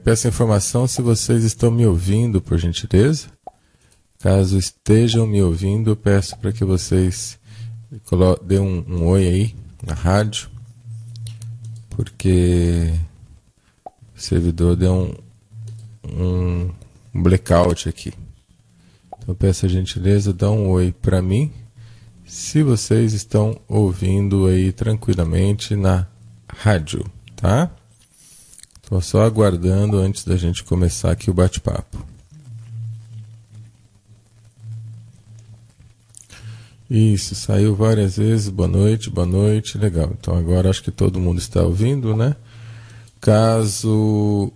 Peço informação se vocês estão me ouvindo, por gentileza. Caso estejam me ouvindo, eu peço para que vocês dêem um oi aí na rádio, porque o servidor deu um blackout aqui. Então eu peço a gentileza, dá um oi para mim, se vocês estão ouvindo aí tranquilamente na rádio, tá? Estou só aguardando antes da gente começar aqui o bate-papo. Isso, saiu várias vezes, boa noite, legal. Então agora acho que todo mundo está ouvindo, né? Caso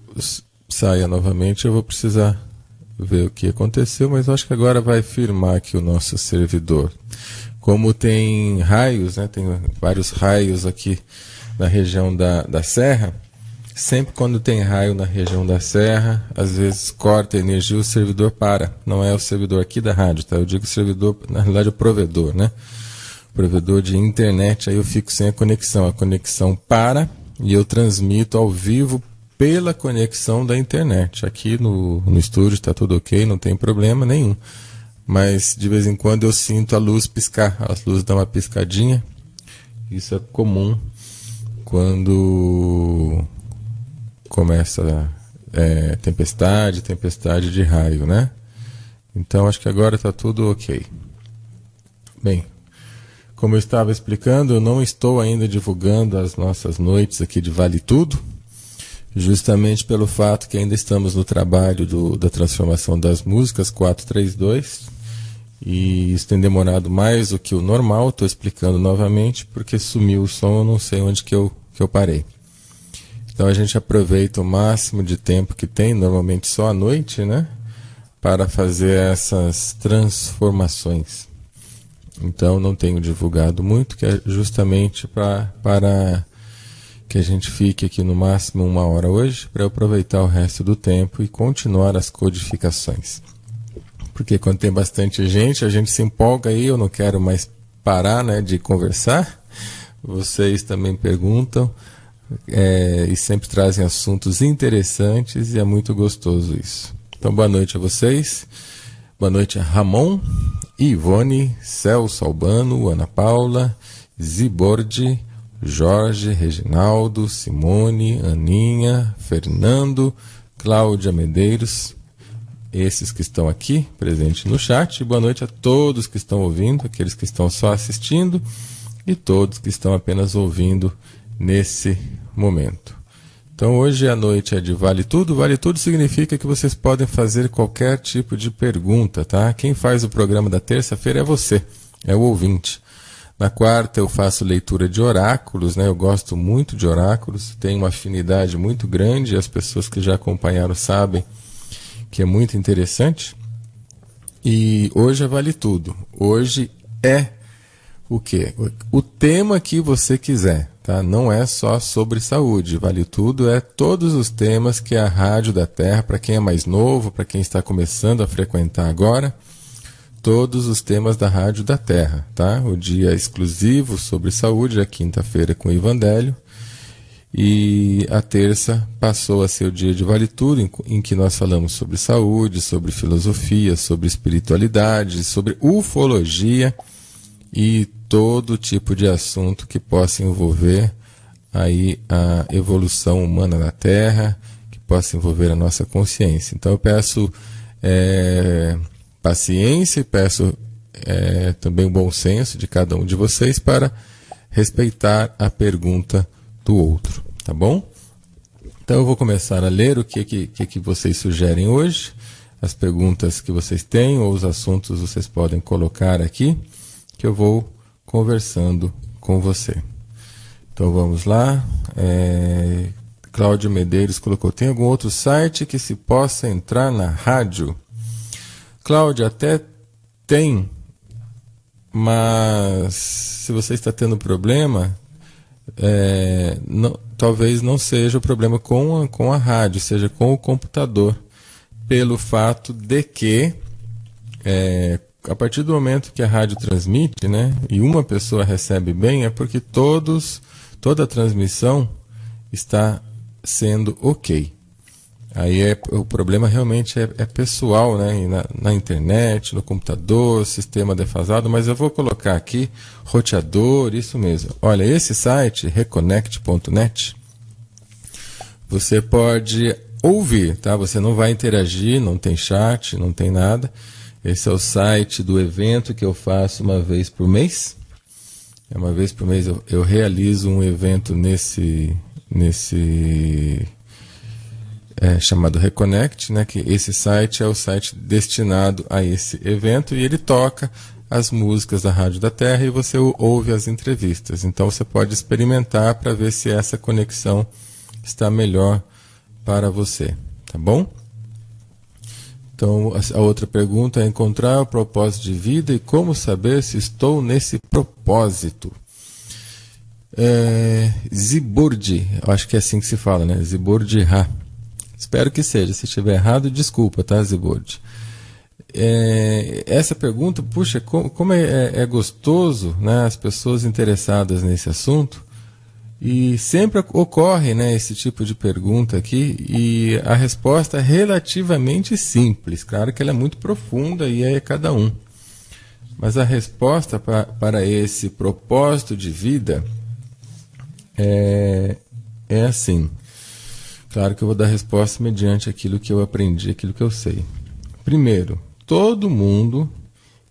saia novamente, eu vou precisar ver o que aconteceu, mas acho que agora vai firmar aqui o nosso servidor. Como tem raios, né? Tem vários raios aqui na região da Serra. Sempre quando tem raio na região da Serra, às vezes corta a energia, o servidor para. Não é o servidor aqui da rádio, tá? Eu digo servidor, na realidade, o provedor, né? O provedor de internet, aí eu fico sem a conexão. A conexão para e eu transmito ao vivo pela conexão da internet. Aqui no estúdio está tudo ok, não tem problema nenhum. Mas de vez em quando eu sinto a luz piscar. As luzes dão uma piscadinha. Isso é comum quando começa tempestade de raio, né? Então acho que agora está tudo ok. Bem, como eu estava explicando, eu não estou ainda divulgando as nossas noites aqui de Vale Tudo, justamente pelo fato que ainda estamos no trabalho da transformação das músicas 432, e isso tem demorado mais do que o normal. Estou explicando novamente porque sumiu o som, eu não sei onde que eu parei. Então a gente aproveita o máximo de tempo que tem, normalmente só à noite, né, para fazer essas transformações. Então não tenho divulgado muito, que é justamente para que a gente fique aqui no máximo 1 hora hoje, para eu aproveitar o resto do tempo e continuar as codificações. Porque quando tem bastante gente, a gente se empolga aí, eu não quero mais parar, né, de conversar. Vocês também perguntam. E sempre trazem assuntos interessantes e é muito gostoso isso. Então boa noite a vocês, boa noite a Ramon, Ivone, Celso Albano, Ana Paula, Zibordi, Jorge, Reginaldo, Simone, Aninha, Fernando, Cláudia Medeiros, esses que estão aqui presentes no chat. Boa noite a todos que estão ouvindo, aqueles que estão só assistindo e todos que estão apenas ouvindo nesse momento. Então hoje a noite é de Vale Tudo. Vale Tudo significa que vocês podem fazer qualquer tipo de pergunta, tá? Quem faz o programa da terça-feira é você, é o ouvinte. Na quarta eu faço leitura de oráculos, né? Eu gosto muito de oráculos, tenho uma afinidade muito grande, as pessoas que já acompanharam sabem que é muito interessante. E hoje é Vale Tudo. Hoje é o quê? O tema que você quiser, tá? Não é só sobre saúde. Vale Tudo é todos os temas que a Rádio da Terra, para quem é mais novo, para quem está começando a frequentar agora, todos os temas da Rádio da Terra, tá? O dia exclusivo sobre saúde, a quinta-feira com o Ivandélio, e a terça passou a ser o dia de Vale Tudo, em que nós falamos sobre saúde, sobre filosofia, sobre espiritualidade, sobre ufologia e todo tipo de assunto que possa envolver aí a evolução humana na Terra, que possa envolver a nossa consciência. Então eu peço paciência e peço também o bom senso de cada um de vocês para respeitar a pergunta do outro, tá bom? Então eu vou começar a ler o que vocês sugerem hoje, as perguntas que vocês têm ou os assuntos vocês podem colocar aqui, que eu vou conversando com você. Então vamos lá. Cláudio Medeiros colocou: tem algum outro site que se possa entrar na rádio? Cláudio, até tem, mas se você está tendo problema, talvez não seja o problema com a rádio, seja com o computador, pelo fato de que a partir do momento que a rádio transmite, né, e uma pessoa recebe bem, é porque toda a transmissão está sendo ok. Aí o problema realmente é pessoal, né? Na internet, no computador, sistema defasado, mas eu vou colocar aqui roteador, isso mesmo. Olha, esse site, reconnect.net, você pode ouvir, tá? Você não vai interagir, não tem chat, não tem nada. Esse é o site do evento que eu faço uma vez por mês. Uma vez por mês eu realizo um evento nesse chamado Reconnect, né? Que esse site é o site destinado a esse evento e ele toca as músicas da Rádio da Terra e você ouve as entrevistas. Então você pode experimentar para ver se essa conexão está melhor para você, tá bom? Então, a outra pergunta é encontrar o propósito de vida e como saber se estou nesse propósito. Ziburdi, eu acho que é assim que se fala, né? Ziburdi Ha. Espero que seja. Se estiver errado, desculpa, tá, Ziburdi? Essa pergunta, puxa, como é gostoso, né? As pessoas interessadas nesse assunto. E sempre ocorre, né, esse tipo de pergunta aqui, e a resposta é relativamente simples. Claro que ela é muito profunda e é cada um. Mas a resposta para esse propósito de vida é assim. Claro que eu vou dar resposta mediante aquilo que eu aprendi, aquilo que eu sei. Primeiro, todo mundo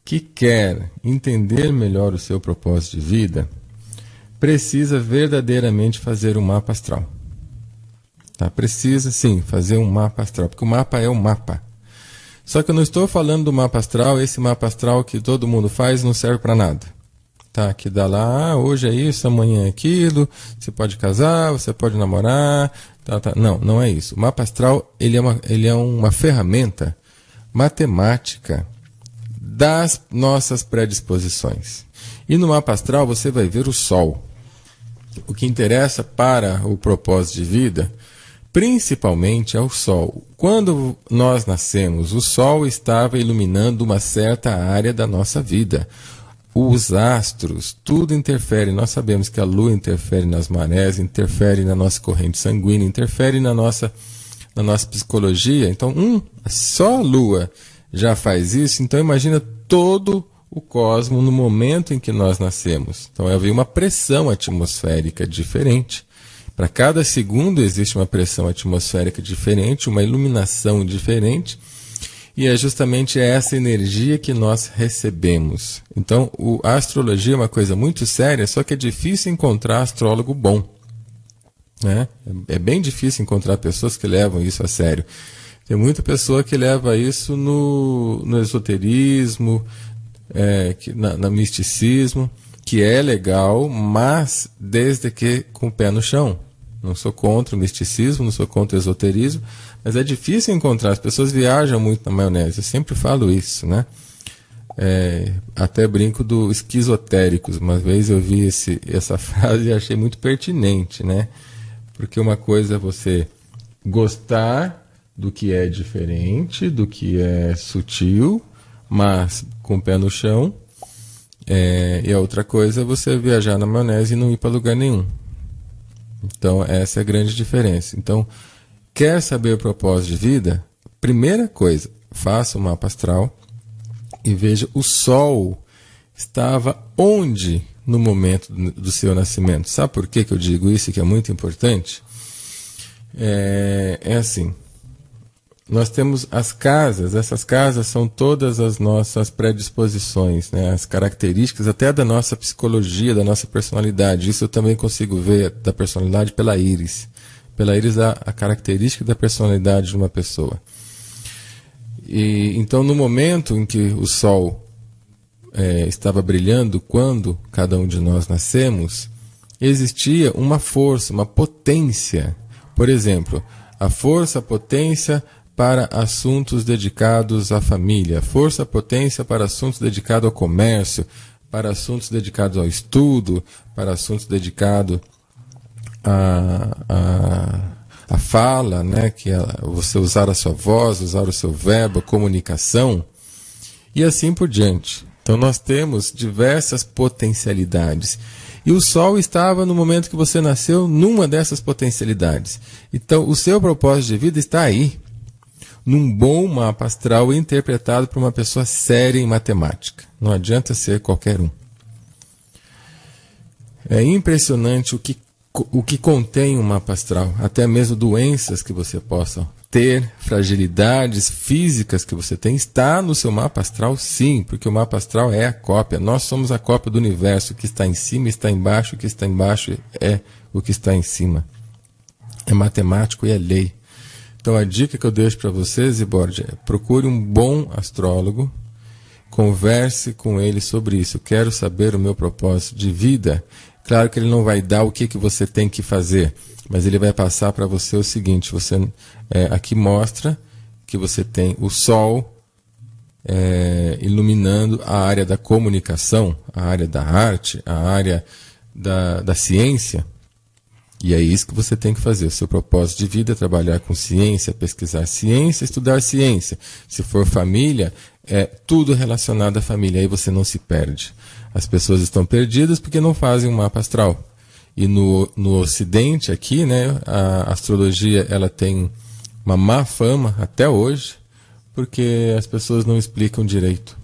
que quer entender melhor o seu propósito de vida precisa verdadeiramente fazer um mapa astral. Tá? Precisa, sim, fazer um mapa astral, porque o mapa é o mapa. Só que eu não estou falando do mapa astral, esse mapa astral que todo mundo faz não serve para nada. Tá? Que dá lá, hoje é isso, amanhã é aquilo, você pode casar, você pode namorar, tá. Não, não é isso. O mapa astral ele é uma ferramenta matemática das nossas predisposições. E no mapa astral você vai ver o Sol. O que interessa para o propósito de vida, principalmente, é o Sol. Quando nós nascemos, o Sol estava iluminando uma certa área da nossa vida. Os astros, tudo interfere. Nós sabemos que a Lua interfere nas marés, interfere na nossa corrente sanguínea, interfere na nossa psicologia. Então, só a Lua já faz isso. Então, imagina todo o cosmos no momento em que nós nascemos. Então havia uma pressão atmosférica diferente. Para cada segundo existe uma pressão atmosférica diferente, uma iluminação diferente, e é justamente essa energia que nós recebemos. Então a astrologia é uma coisa muito séria, só que é difícil encontrar astrólogo bom, né? É bem difícil encontrar pessoas que levam isso a sério. Tem muita pessoa que leva isso no esoterismo, no misticismo, que é legal, mas desde que com o pé no chão. Não sou contra o misticismo, não sou contra o esoterismo, mas é difícil encontrar. As pessoas viajam muito na maionese, eu sempre falo isso, né? Até brinco do esquizotéricos. Uma vez eu vi essa frase e achei muito pertinente, né? Porque uma coisa é você gostar do que é diferente, do que é sutil, mas com o pé no chão, e a outra coisa é você viajar na maionese e não ir para lugar nenhum. Então essa é a grande diferença. Então, quer saber o propósito de vida? Primeira coisa, faça o mapa astral e veja o Sol estava onde no momento do seu nascimento. Sabe por que eu digo isso, que é muito importante? É assim. Nós temos as casas, essas casas são todas as nossas predisposições, né? As características até da nossa psicologia, da nossa personalidade. Isso eu também consigo ver da personalidade pela íris. Pela íris a característica da personalidade de uma pessoa. E então no momento em que o Sol estava brilhando, quando cada um de nós nascemos, existia uma força, uma potência. Por exemplo, a força, a potência para assuntos dedicados à família, força, potência para assuntos dedicados ao comércio, para assuntos dedicados ao estudo, para assuntos dedicados à fala, né? Que é você usar a sua voz, usar o seu verbo, a comunicação, e assim por diante. Então nós temos diversas potencialidades. E o Sol estava no momento que você nasceu numa dessas potencialidades. Então, o seu propósito de vida está aí, num bom mapa astral interpretado por uma pessoa séria em matemática. Não adianta ser qualquer um. É impressionante o que contém um mapa astral, até mesmo doenças que você possa ter, fragilidades físicas que você tem, está no seu mapa astral, sim, porque o mapa astral é a cópia. Nós somos a cópia do universo. O que está em cima está embaixo, o que está embaixo é o que está em cima. É matemático e é lei. Então a dica que eu deixo para vocês, Zibordi, é procure um bom astrólogo, converse com ele sobre isso. Eu quero saber o meu propósito de vida. Claro que ele não vai dar o que você tem que fazer, mas ele vai passar para você o seguinte: aqui mostra que você tem o Sol iluminando a área da comunicação, a área da arte, a área da ciência. E é isso que você tem que fazer. O seu propósito de vida é trabalhar com ciência, pesquisar ciência, estudar ciência. Se for família, é tudo relacionado à família. Aí você não se perde. As pessoas estão perdidas porque não fazem um mapa astral. E no Ocidente aqui, né, a astrologia ela tem uma má fama até hoje, porque as pessoas não explicam direito.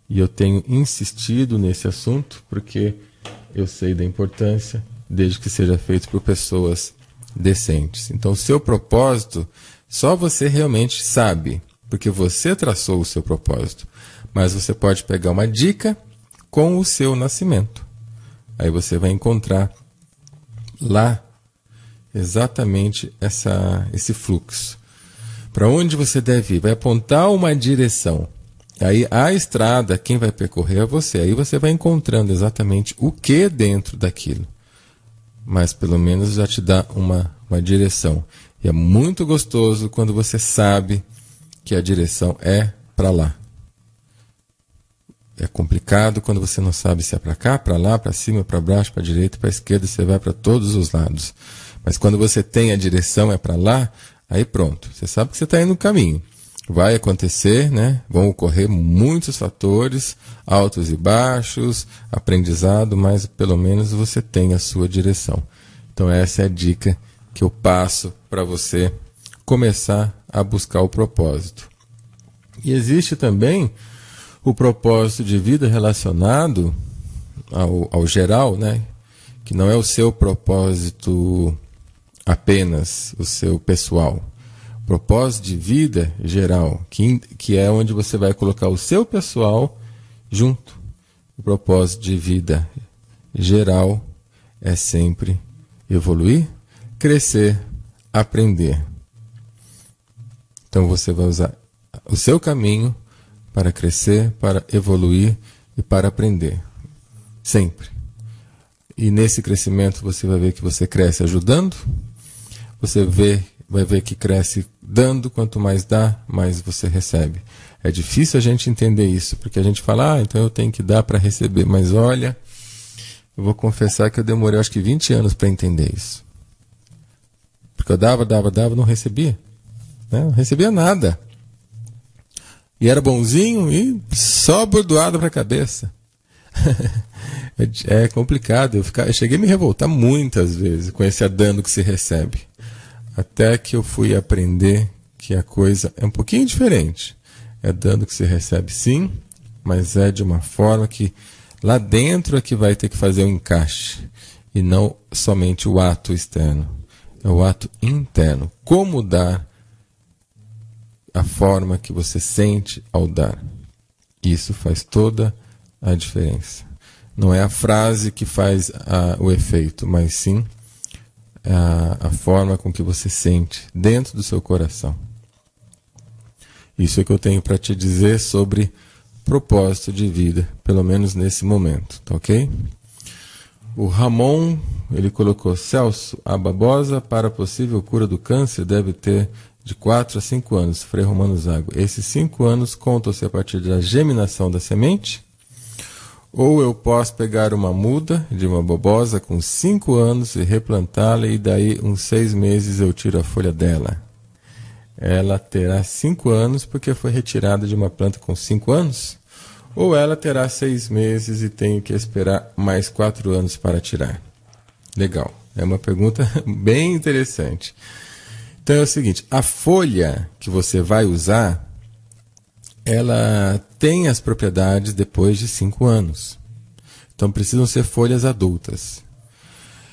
E eu tenho insistido nesse assunto porque eu sei da importância, desde que seja feito por pessoas decentes. Então, o seu propósito, só você realmente sabe, porque você traçou o seu propósito. Mas você pode pegar uma dica com o seu nascimento. Aí você vai encontrar lá exatamente esse fluxo. Para onde você deve ir? Vai apontar uma direção. Aí a estrada, quem vai percorrer é você. Aí você vai encontrando exatamente o que dentro daquilo. Mas pelo menos já te dá uma direção. E é muito gostoso quando você sabe que a direção é para lá. É complicado quando você não sabe se é para cá, para lá, para cima, para baixo, para direita, para esquerda, você vai para todos os lados. Mas quando você tem a direção é para lá, aí pronto, você sabe que você está indo no caminho. Vai acontecer, né? Vão ocorrer muitos fatores, altos e baixos, aprendizado, mas pelo menos você tem a sua direção. Então essa é a dica que eu passo para você começar a buscar o propósito. E existe também o propósito de vida relacionado ao geral, né? Que não é o seu propósito apenas, o seu pessoal. Propósito de vida geral, que é onde você vai colocar o seu pessoal junto. O propósito de vida geral é sempre evoluir, crescer, aprender. Então você vai usar o seu caminho para crescer, para evoluir e para aprender. Sempre. E nesse crescimento você vai ver que você cresce ajudando, você vai ver que cresce dando, quanto mais dá, mais você recebe. É difícil a gente entender isso, porque a gente fala, então eu tenho que dar para receber. Mas olha, eu vou confessar que eu demorei acho que 20 anos para entender isso. Porque eu dava, não recebia. Né? Não recebia nada. E era bonzinho e só bordoado para a cabeça. É complicado. Eu cheguei a me revoltar muitas vezes com esse dano que se recebe. Até que eu fui aprender que a coisa é um pouquinho diferente. É dano que se recebe sim, mas é de uma forma que lá dentro é que vai ter que fazer o encaixe. E não somente o ato externo. É o ato interno. Como dar a forma que você sente ao dar. Isso faz toda a diferença. Não é a frase que faz o efeito, mas sim a forma com que você sente dentro do seu coração. Isso é que eu tenho para te dizer sobre propósito de vida, pelo menos nesse momento, tá ok? O Ramon, ele colocou: Celso, a babosa para a possível cura do câncer deve ter de 4 a 5 anos, Frei Romano Zago. Esses 5 anos contam-se a partir da germinação da semente? Ou eu posso pegar uma muda de uma babosa com 5 anos e replantá-la e daí uns 6 meses eu tiro a folha dela? Ela terá 5 anos porque foi retirada de uma planta com 5 anos? ou ela terá 6 meses e tenho que esperar mais 4 anos para tirar? Legal, é uma pergunta bem interessante. Então é o seguinte, a folha que você vai usar, ela tem as propriedades depois de 5 anos. Então precisam ser folhas adultas.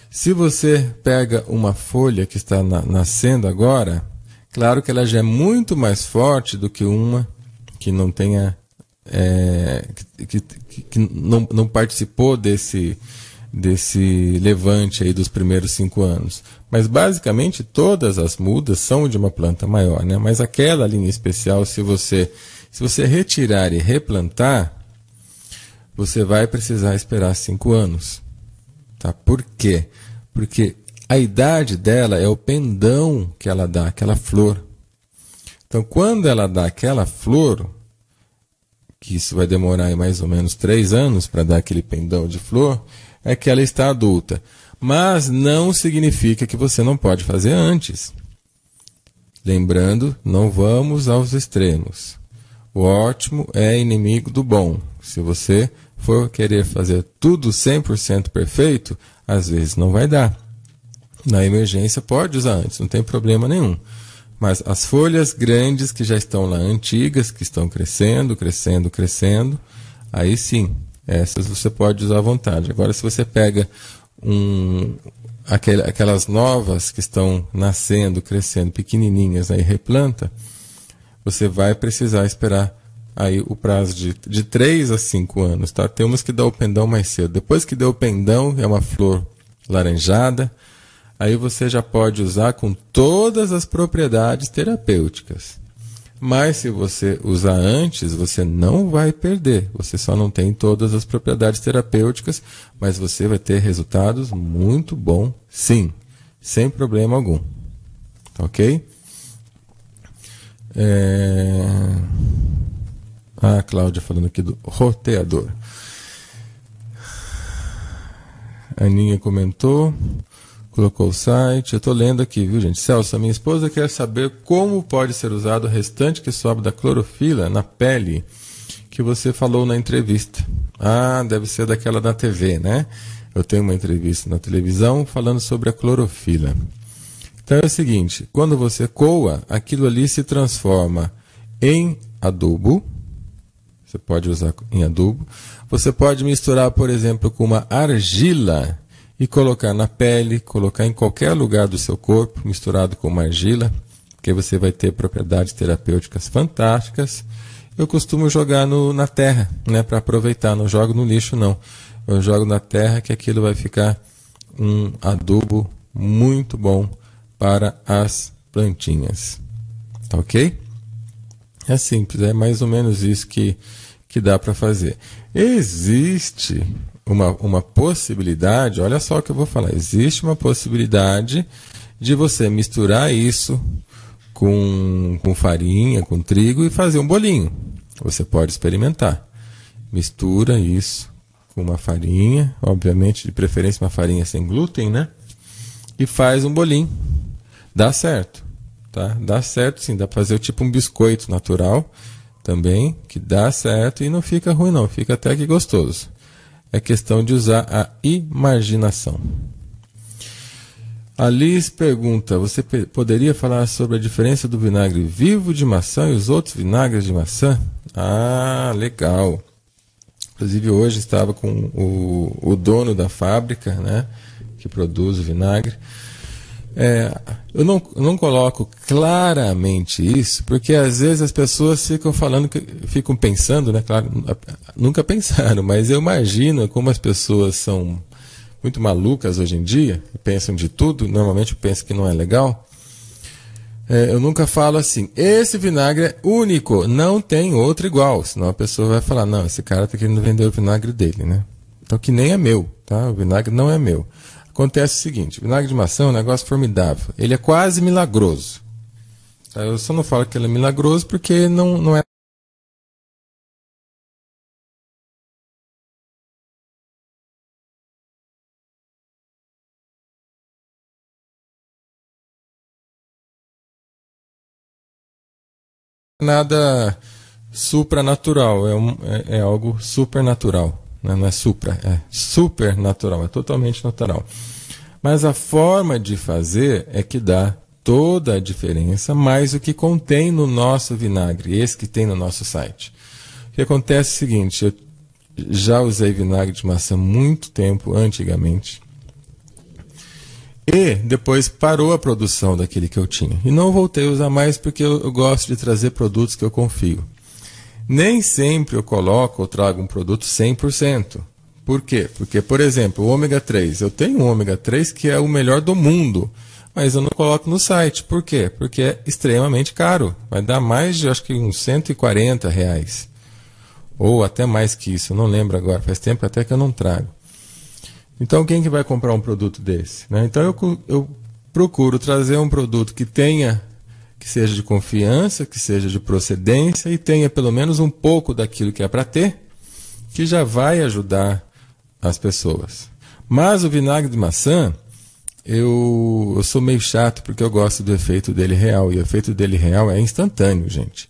Se você pega uma folha que está nascendo agora, claro que ela já é muito mais forte do que uma que não tenha que não participou desse levante aí dos primeiros 5 anos. Mas basicamente todas as mudas são de uma planta maior, né? Mas aquela ali em especial, se você retirar e replantar, você vai precisar esperar 5 anos. Tá? Por quê? Porque a idade dela é o pendão que ela dá, aquela flor. Então, quando ela dá aquela flor, que isso vai demorar aí mais ou menos 3 anos para dar aquele pendão de flor, é que ela está adulta. Mas não significa que você não pode fazer antes. Lembrando, não vamos aos extremos. O ótimo é inimigo do bom. Se você for querer fazer tudo 100% perfeito, às vezes não vai dar. Na emergência pode usar antes, não tem problema nenhum. Mas as folhas grandes que já estão lá antigas, que estão crescendo, crescendo, crescendo, aí sim, essas você pode usar à vontade. Agora, se você pega aquelas novas que estão nascendo, crescendo, pequenininhas, aí replanta, você vai precisar esperar aí o prazo de 3 a 5 anos. Tá? Temos que dar o pendão mais cedo. Depois que deu o pendão, é uma flor laranjada, aí você já pode usar com todas as propriedades terapêuticas. Mas se você usar antes, você não vai perder. Você só não tem todas as propriedades terapêuticas, mas você vai ter resultados muito bons, sim, sem problema algum. Ok? A Cláudia falando aqui do roteador. A Aninha comentou, colocou o site. Eu estou lendo aqui, viu, gente? Celso, a minha esposa quer saber como pode ser usado o restante que sobe da clorofila na pele que você falou na entrevista. Ah, deve ser daquela da TV, né? Eu tenho uma entrevista na televisão falando sobre a clorofila. Então é o seguinte, quando você coa, aquilo ali se transforma em adubo. Você pode usar em adubo. Você pode misturar, por exemplo, com uma argila e colocar na pele, colocar em qualquer lugar do seu corpo, misturado com uma argila, porque você vai ter propriedades terapêuticas fantásticas. Eu costumo jogar na terra, né, para aproveitar, não jogo no lixo não. Eu jogo na terra que aquilo vai ficar um adubo muito bom para as plantinhas. Tá ok? É simples, é mais ou menos isso que dá para fazer. Existe uma possibilidade, olha só o que eu vou falar, existe uma possibilidade de você misturar isso com farinha, com trigo e fazer um bolinho. Você pode experimentar. Mistura isso com uma farinha, obviamente, de preferência uma farinha sem glúten, né? E faz um bolinho. Dá certo, tá? Dá certo sim, dá para fazer tipo um biscoito natural também, que dá certo e não fica ruim não, fica até que gostoso. É questão de usar a imaginação. A Liz pergunta, você poderia falar sobre a diferença do vinagre vivo de maçã e os outros vinagres de maçã? Ah, legal. Inclusive hoje estava com o dono da fábrica, né, que produz o vinagre. Eu não coloco claramente isso, porque às vezes as pessoas ficam pensando, né? Claro, nunca pensaram, mas eu imagino como as pessoas são muito malucas hoje em dia, e pensam de tudo, normalmente pensam que não é legal. Eu nunca falo assim, esse vinagre é único, não tem outro igual, senão a pessoa vai falar, não, esse cara está querendo vender o vinagre dele, né? Então que nem é meu, tá? O vinagre não é meu. Acontece o seguinte, o vinagre de maçã é um negócio formidável. Ele é quase milagroso. Eu só não falo que ele é milagroso porque não é nada supranatural, é algo supernatural. Não é supra, é supernatural, é totalmente natural. Mas a forma de fazer é que dá toda a diferença, mais o que contém no nosso vinagre, esse que tem no nosso site. O que acontece é o seguinte, eu já usei vinagre de maçã muito tempo, antigamente, e depois parou a produção daquele que eu tinha. E não voltei a usar mais porque eu gosto de trazer produtos que eu confio. Nem sempre eu coloco ou trago um produto 100%. Por quê? Porque, por exemplo, o ômega 3. Eu tenho um ômega 3 que é o melhor do mundo, mas eu não coloco no site. Por quê? Porque é extremamente caro. Vai dar mais de, acho que, uns R$140. Ou até mais que isso, eu não lembro agora. Faz tempo até que eu não trago. Então, quem que vai comprar um produto desse? Né? Então, eu procuro trazer um produto que seja de confiança, que seja de procedência e tenha pelo menos um pouco daquilo que é para ter, que já vai ajudar as pessoas. Mas o vinagre de maçã, eu sou meio chato porque eu gosto do efeito dele real. E o efeito dele real é instantâneo, gente.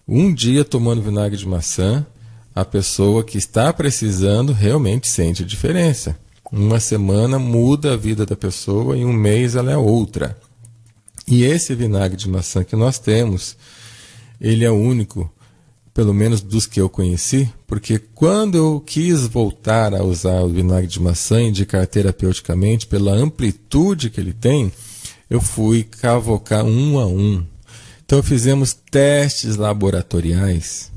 Um dia tomando vinagre de maçã, a pessoa que está precisando realmente sente a diferença. Uma semana muda a vida da pessoa e um mês ela é outra. E esse vinagre de maçã que nós temos, ele é o único, pelo menos dos que eu conheci, porque quando eu quis voltar a usar o vinagre de maçã e indicar terapeuticamente, pela amplitude que ele tem, eu fui cavocar um a um. Então fizemos testes laboratoriais,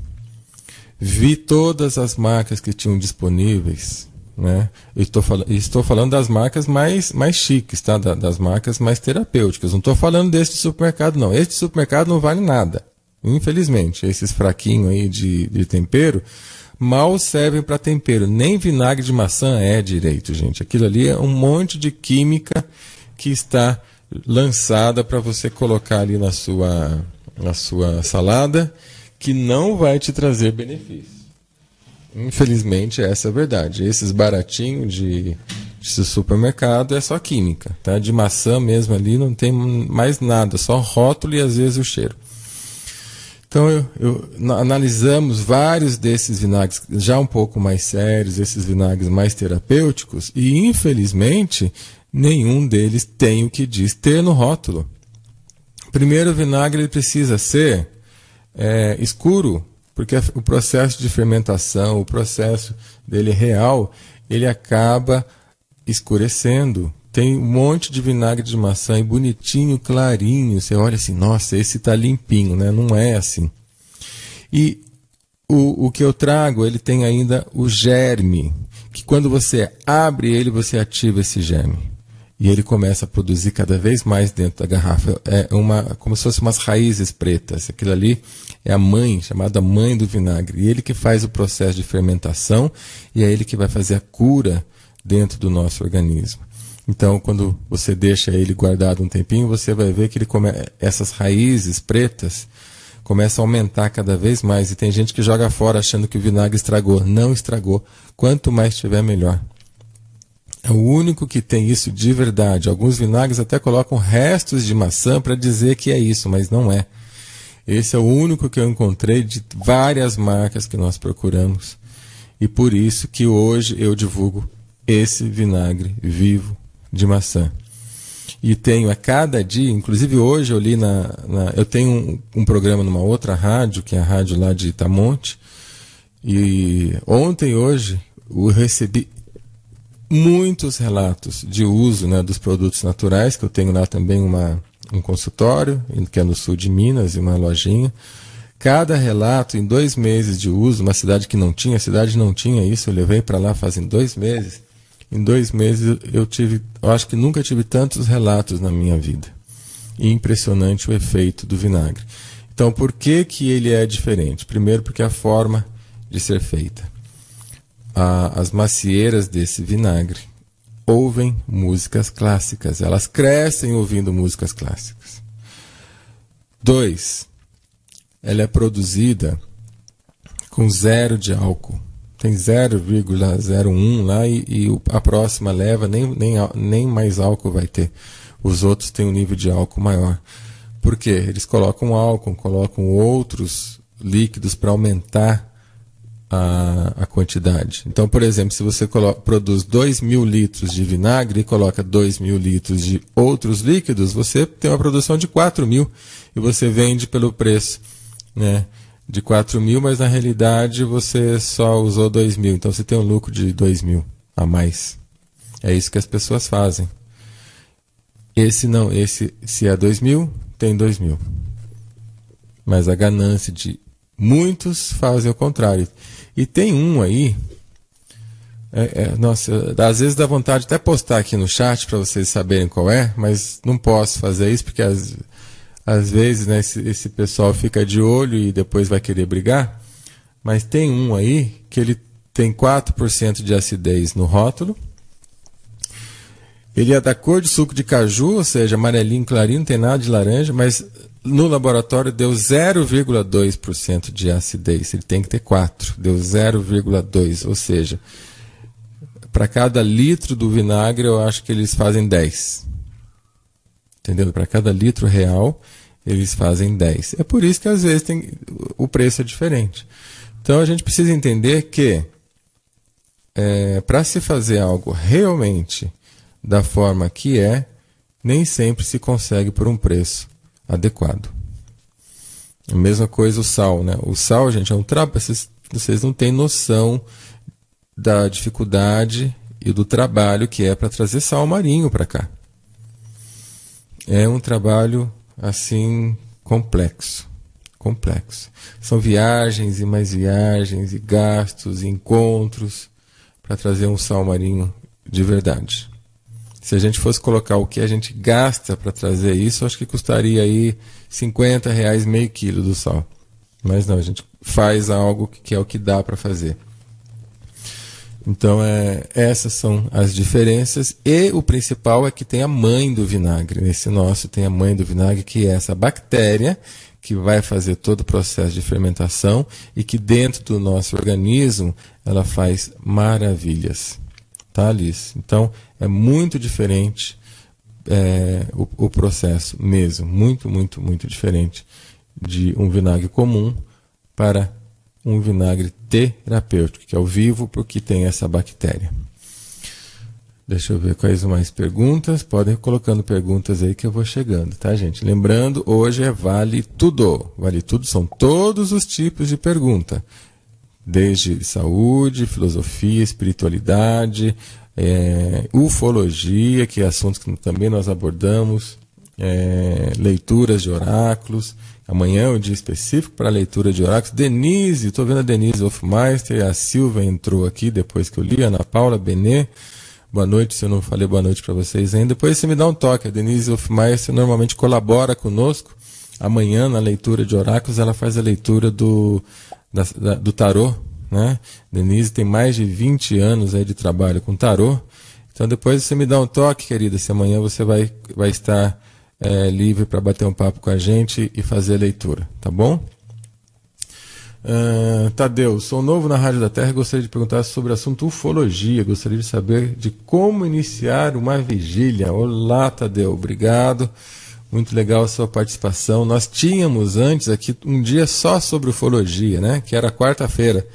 vi todas as marcas que tinham disponíveis, né? Estou falando das marcas mais chiques, tá? Das marcas mais terapêuticas. Não estou falando desse de supermercado, não. Esse de supermercado não vale nada. Infelizmente, esses fraquinhos aí de tempero mal servem para tempero. Nem vinagre de maçã é direito, gente. Aquilo ali é um monte de química que está lançada para você colocar ali na sua salada, que não vai te trazer benefício. Infelizmente, essa é a verdade. Esses baratinhos de supermercado é só química, tá? De maçã mesmo ali não tem mais nada, só rótulo e às vezes o cheiro. Então, analisamos vários desses vinagres já um pouco mais sérios, esses vinagres mais terapêuticos, e infelizmente, nenhum deles tem o que diz ter no rótulo. Primeiro, o vinagre ele precisa ser escuro, porque o processo de fermentação, o processo dele real, ele acaba escurecendo. Tem um monte de vinagre de maçã e bonitinho, clarinho. Você olha assim, nossa, esse está limpinho, né? Não é assim. E o que eu trago, ele tem ainda o germe, que quando você abre ele, você ativa esse germe. E ele começa a produzir cada vez mais dentro da garrafa. Como se fossem umas raízes pretas. Aquilo ali é a mãe, chamada mãe do vinagre. E ele que faz o processo de fermentação e é ele que vai fazer a cura dentro do nosso organismo. Então, quando você deixa ele guardado um tempinho, você vai ver que essas raízes pretas começam a aumentar cada vez mais. E tem gente que joga fora achando que o vinagre estragou. Não estragou. Quanto mais tiver, melhor. É o único que tem isso de verdade. Alguns vinagres até colocam restos de maçã para dizer que é isso, mas não é. Esse é o único que eu encontrei de várias marcas que nós procuramos. E por isso que hoje eu divulgo esse vinagre vivo de maçã. E tenho a cada dia, inclusive hoje eu li eu tenho um programa numa outra rádio, que é a rádio lá de Itamonte, e ontem e hoje eu recebi muitos relatos de uso, né, dos produtos naturais, que eu tenho lá também um consultório, que é no sul de Minas, e uma lojinha. Cada relato, em 2 meses de uso, uma cidade que não tinha, a cidade não tinha isso, eu levei para lá fazem 2 meses. Em 2 meses eu acho que nunca tive tantos relatos na minha vida. E impressionante o efeito do vinagre. Então, por que ele é diferente? Primeiro, porque a forma de ser feita. As macieiras desse vinagre ouvem músicas clássicas. Elas crescem ouvindo músicas clássicas. 2. Ela é produzida com 0 de álcool. Tem 0,01 lá e a próxima leva nem mais álcool vai ter. Os outros têm um nível de álcool maior. Por quê? Eles colocam álcool, colocam outros líquidos para aumentar a quantidade. Então, por exemplo, se você produz 2.000 litros de vinagre e coloca 2.000 litros de outros líquidos, você tem uma produção de 4.000 e você vende pelo preço, né, de 4.000, mas na realidade você só usou 2.000, então você tem um lucro de 2.000 a mais. É isso que as pessoas fazem. Esse não, esse se é 2.000, tem 2.000. Mas a ganância de muitos fazem o contrário. E tem um aí, nossa, às vezes dá vontade de até postar aqui no chat para vocês saberem qual é, mas não posso fazer isso porque às vezes, né, esse pessoal fica de olho e depois vai querer brigar. Mas tem um aí que ele tem 4% de acidez no rótulo. Ele é da cor de suco de caju, ou seja, amarelinho clarinho, não tem nada de laranja, mas no laboratório deu 0,2% de acidez. Ele tem que ter 4%, deu 0,2%, ou seja, para cada litro do vinagre eu acho que eles fazem 10. Entendeu? Para cada litro real eles fazem 10. É por isso que às vezes o preço é diferente. Então a gente precisa entender que para se fazer algo realmente da forma que nem sempre se consegue por um preço adequado. A mesma coisa o sal, né? O sal, gente, é um trabalho. Vocês não têm noção da dificuldade e do trabalho que é para trazer sal marinho para cá. É um trabalho assim complexo. São viagens e mais viagens e gastos e encontros para trazer um sal marinho de verdade. Se a gente fosse colocar o que a gente gasta para trazer isso, acho que custaria aí R$50 meio quilo do sal. Mas não, a gente faz algo que é o que dá para fazer. Então, essas são as diferenças. E o principal é que tem a mãe do vinagre. Nesse nosso tem a mãe do vinagre, que é essa bactéria que vai fazer todo o processo de fermentação e que dentro do nosso organismo ela faz maravilhas. Tá, Alice? Então, é muito diferente o processo mesmo. Muito, muito, muito diferente de um vinagre comum para um vinagre terapêutico, que é o vivo, porque tem essa bactéria. Deixa eu ver quais mais perguntas. Podem ir colocando perguntas aí que eu vou chegando, tá, gente? Lembrando, hoje é Vale Tudo. Vale Tudo são todos os tipos de pergunta. Desde saúde, filosofia, espiritualidade, ufologia, que é assuntos que também nós abordamos, leituras de oráculos. Amanhã é um dia específico para leitura de oráculos. Denise, estou vendo a Denise Hofmeister, a Silvia entrou aqui depois que eu li, a Ana Paula Benê. Boa noite, se eu não falei boa noite para vocês ainda. Depois você me dá um toque. A Denise Hofmeister normalmente colabora conosco. Amanhã, na leitura de oráculos, ela faz a leitura do tarô, né? Denise tem mais de 20 anos aí de trabalho com tarô. Então depois você me dá um toque, querida, se amanhã você vai estar livre para bater um papo com a gente e fazer a leitura, tá bom? Tadeu, sou novo na Rádio da Terra e gostaria de perguntar sobre o assunto ufologia. Gostaria de saber de como iniciar uma vigília. Olá, Tadeu, obrigado. Muito legal a sua participação. Nós tínhamos antes aqui um dia só sobre ufologia, né? Que era quarta-feira.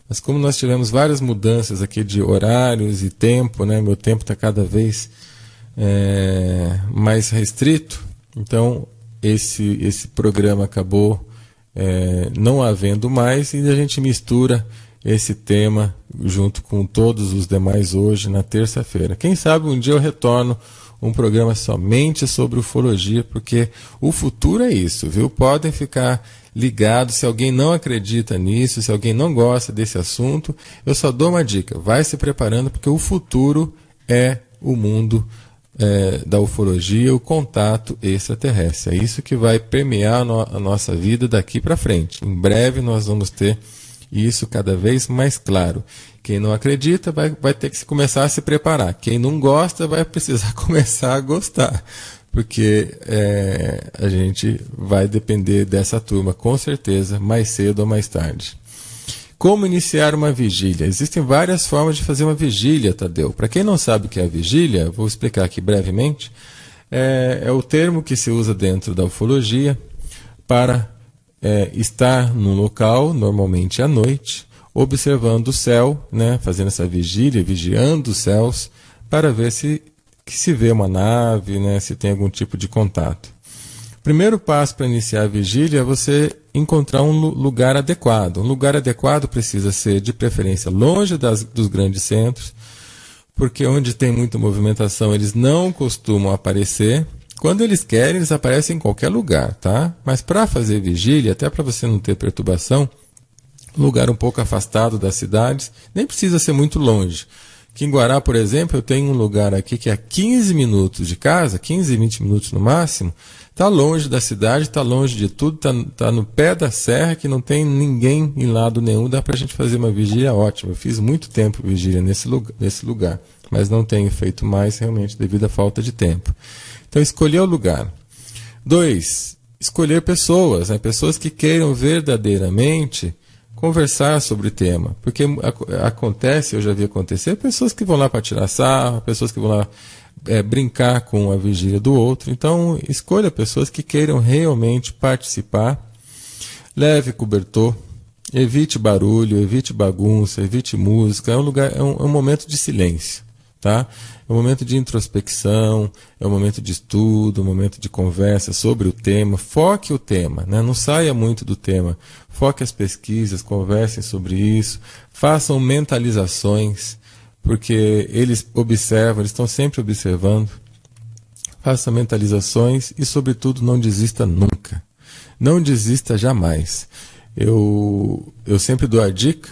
Mas como nós tivemos várias mudanças aqui de horários e tempo, né? Meu tempo está cada vez mais restrito. Então, esse programa acabou não havendo mais e a gente mistura esse tema junto com todos os demais hoje na terça-feira. Quem sabe um dia eu retorno um programa somente sobre ufologia, porque o futuro é isso, viu? Podem ficar ligados. Se alguém não acredita nisso, se alguém não gosta desse assunto, eu só dou uma dica: vai se preparando, porque o futuro é o mundo da ufologia, o contato extraterrestre. É isso que vai permear a nossa vida daqui para frente. Em breve nós vamos ter isso cada vez mais claro. Quem não acredita vai ter que começar a se preparar. Quem não gosta vai precisar começar a gostar, porque a gente vai depender dessa turma, com certeza, mais cedo ou mais tarde. Como iniciar uma vigília? Existem várias formas de fazer uma vigília, Tadeu. Para quem não sabe o que é a vigília, vou explicar aqui brevemente. É o termo que se usa dentro da ufologia para estar num local, normalmente à noite, observando o céu, né, fazendo essa vigília, vigiando os céus, para ver se vê uma nave, né, se tem algum tipo de contato. O primeiro passo para iniciar a vigília é você encontrar um lugar adequado. Um lugar adequado precisa ser, de preferência, longe dos grandes centros, porque onde tem muita movimentação eles não costumam aparecer. Quando eles querem, eles aparecem em qualquer lugar, tá? Mas para fazer vigília, até para você não ter perturbação, lugar um pouco afastado das cidades, nem precisa ser muito longe. Aqui em Guará, por exemplo, eu tenho um lugar aqui que é a 15 minutos de casa, 15, 20 minutos no máximo, está longe da cidade, está longe de tudo, está no pé da serra, que não tem ninguém em lado nenhum, dá para a gente fazer uma vigília ótima. Eu fiz muito tempo vigília nesse lugar, mas não tenho feito mais realmente devido à falta de tempo. Então, escolher o lugar. 2, escolher pessoas, né? Pessoas que queiram verdadeiramente conversar sobre o tema, porque acontece, eu já vi acontecer, pessoas que vão lá para tirar sarro, pessoas que vão lá brincar com a vigília do outro. Então, escolha pessoas que queiram realmente participar, leve cobertor, evite barulho, evite bagunça, evite música, é um momento de silêncio, tá? É um momento de introspecção, é um momento de estudo, um momento de conversa sobre o tema. Foque o tema, né? Não saia muito do tema. Foque as pesquisas, conversem sobre isso, façam mentalizações, porque eles observam, eles estão sempre observando. Faça mentalizações e, sobretudo, não desista nunca. Não desista jamais. Eu sempre dou a dica,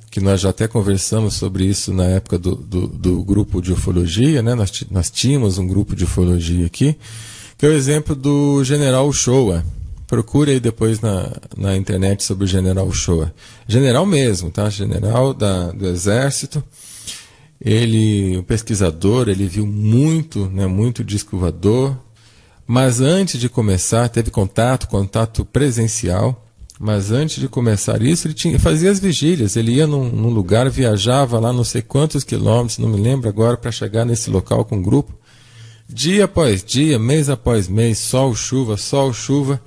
que nós já até conversamos sobre isso na época do grupo de ufologia, né? Nós tínhamos um grupo de ufologia aqui, que é o exemplo do General Uchoa. Procure aí depois na internet sobre o General Uchoa. General mesmo, tá? General do Exército. Ele, um pesquisador, ele viu muito, né? Muito disco voador, mas antes de começar, teve contato presencial. Mas antes de começar isso, ele fazia as vigílias. Ele ia num lugar, viajava lá não sei quantos quilômetros, não me lembro agora, para chegar nesse local com um grupo. Dia após dia, mês após mês, sol, chuva.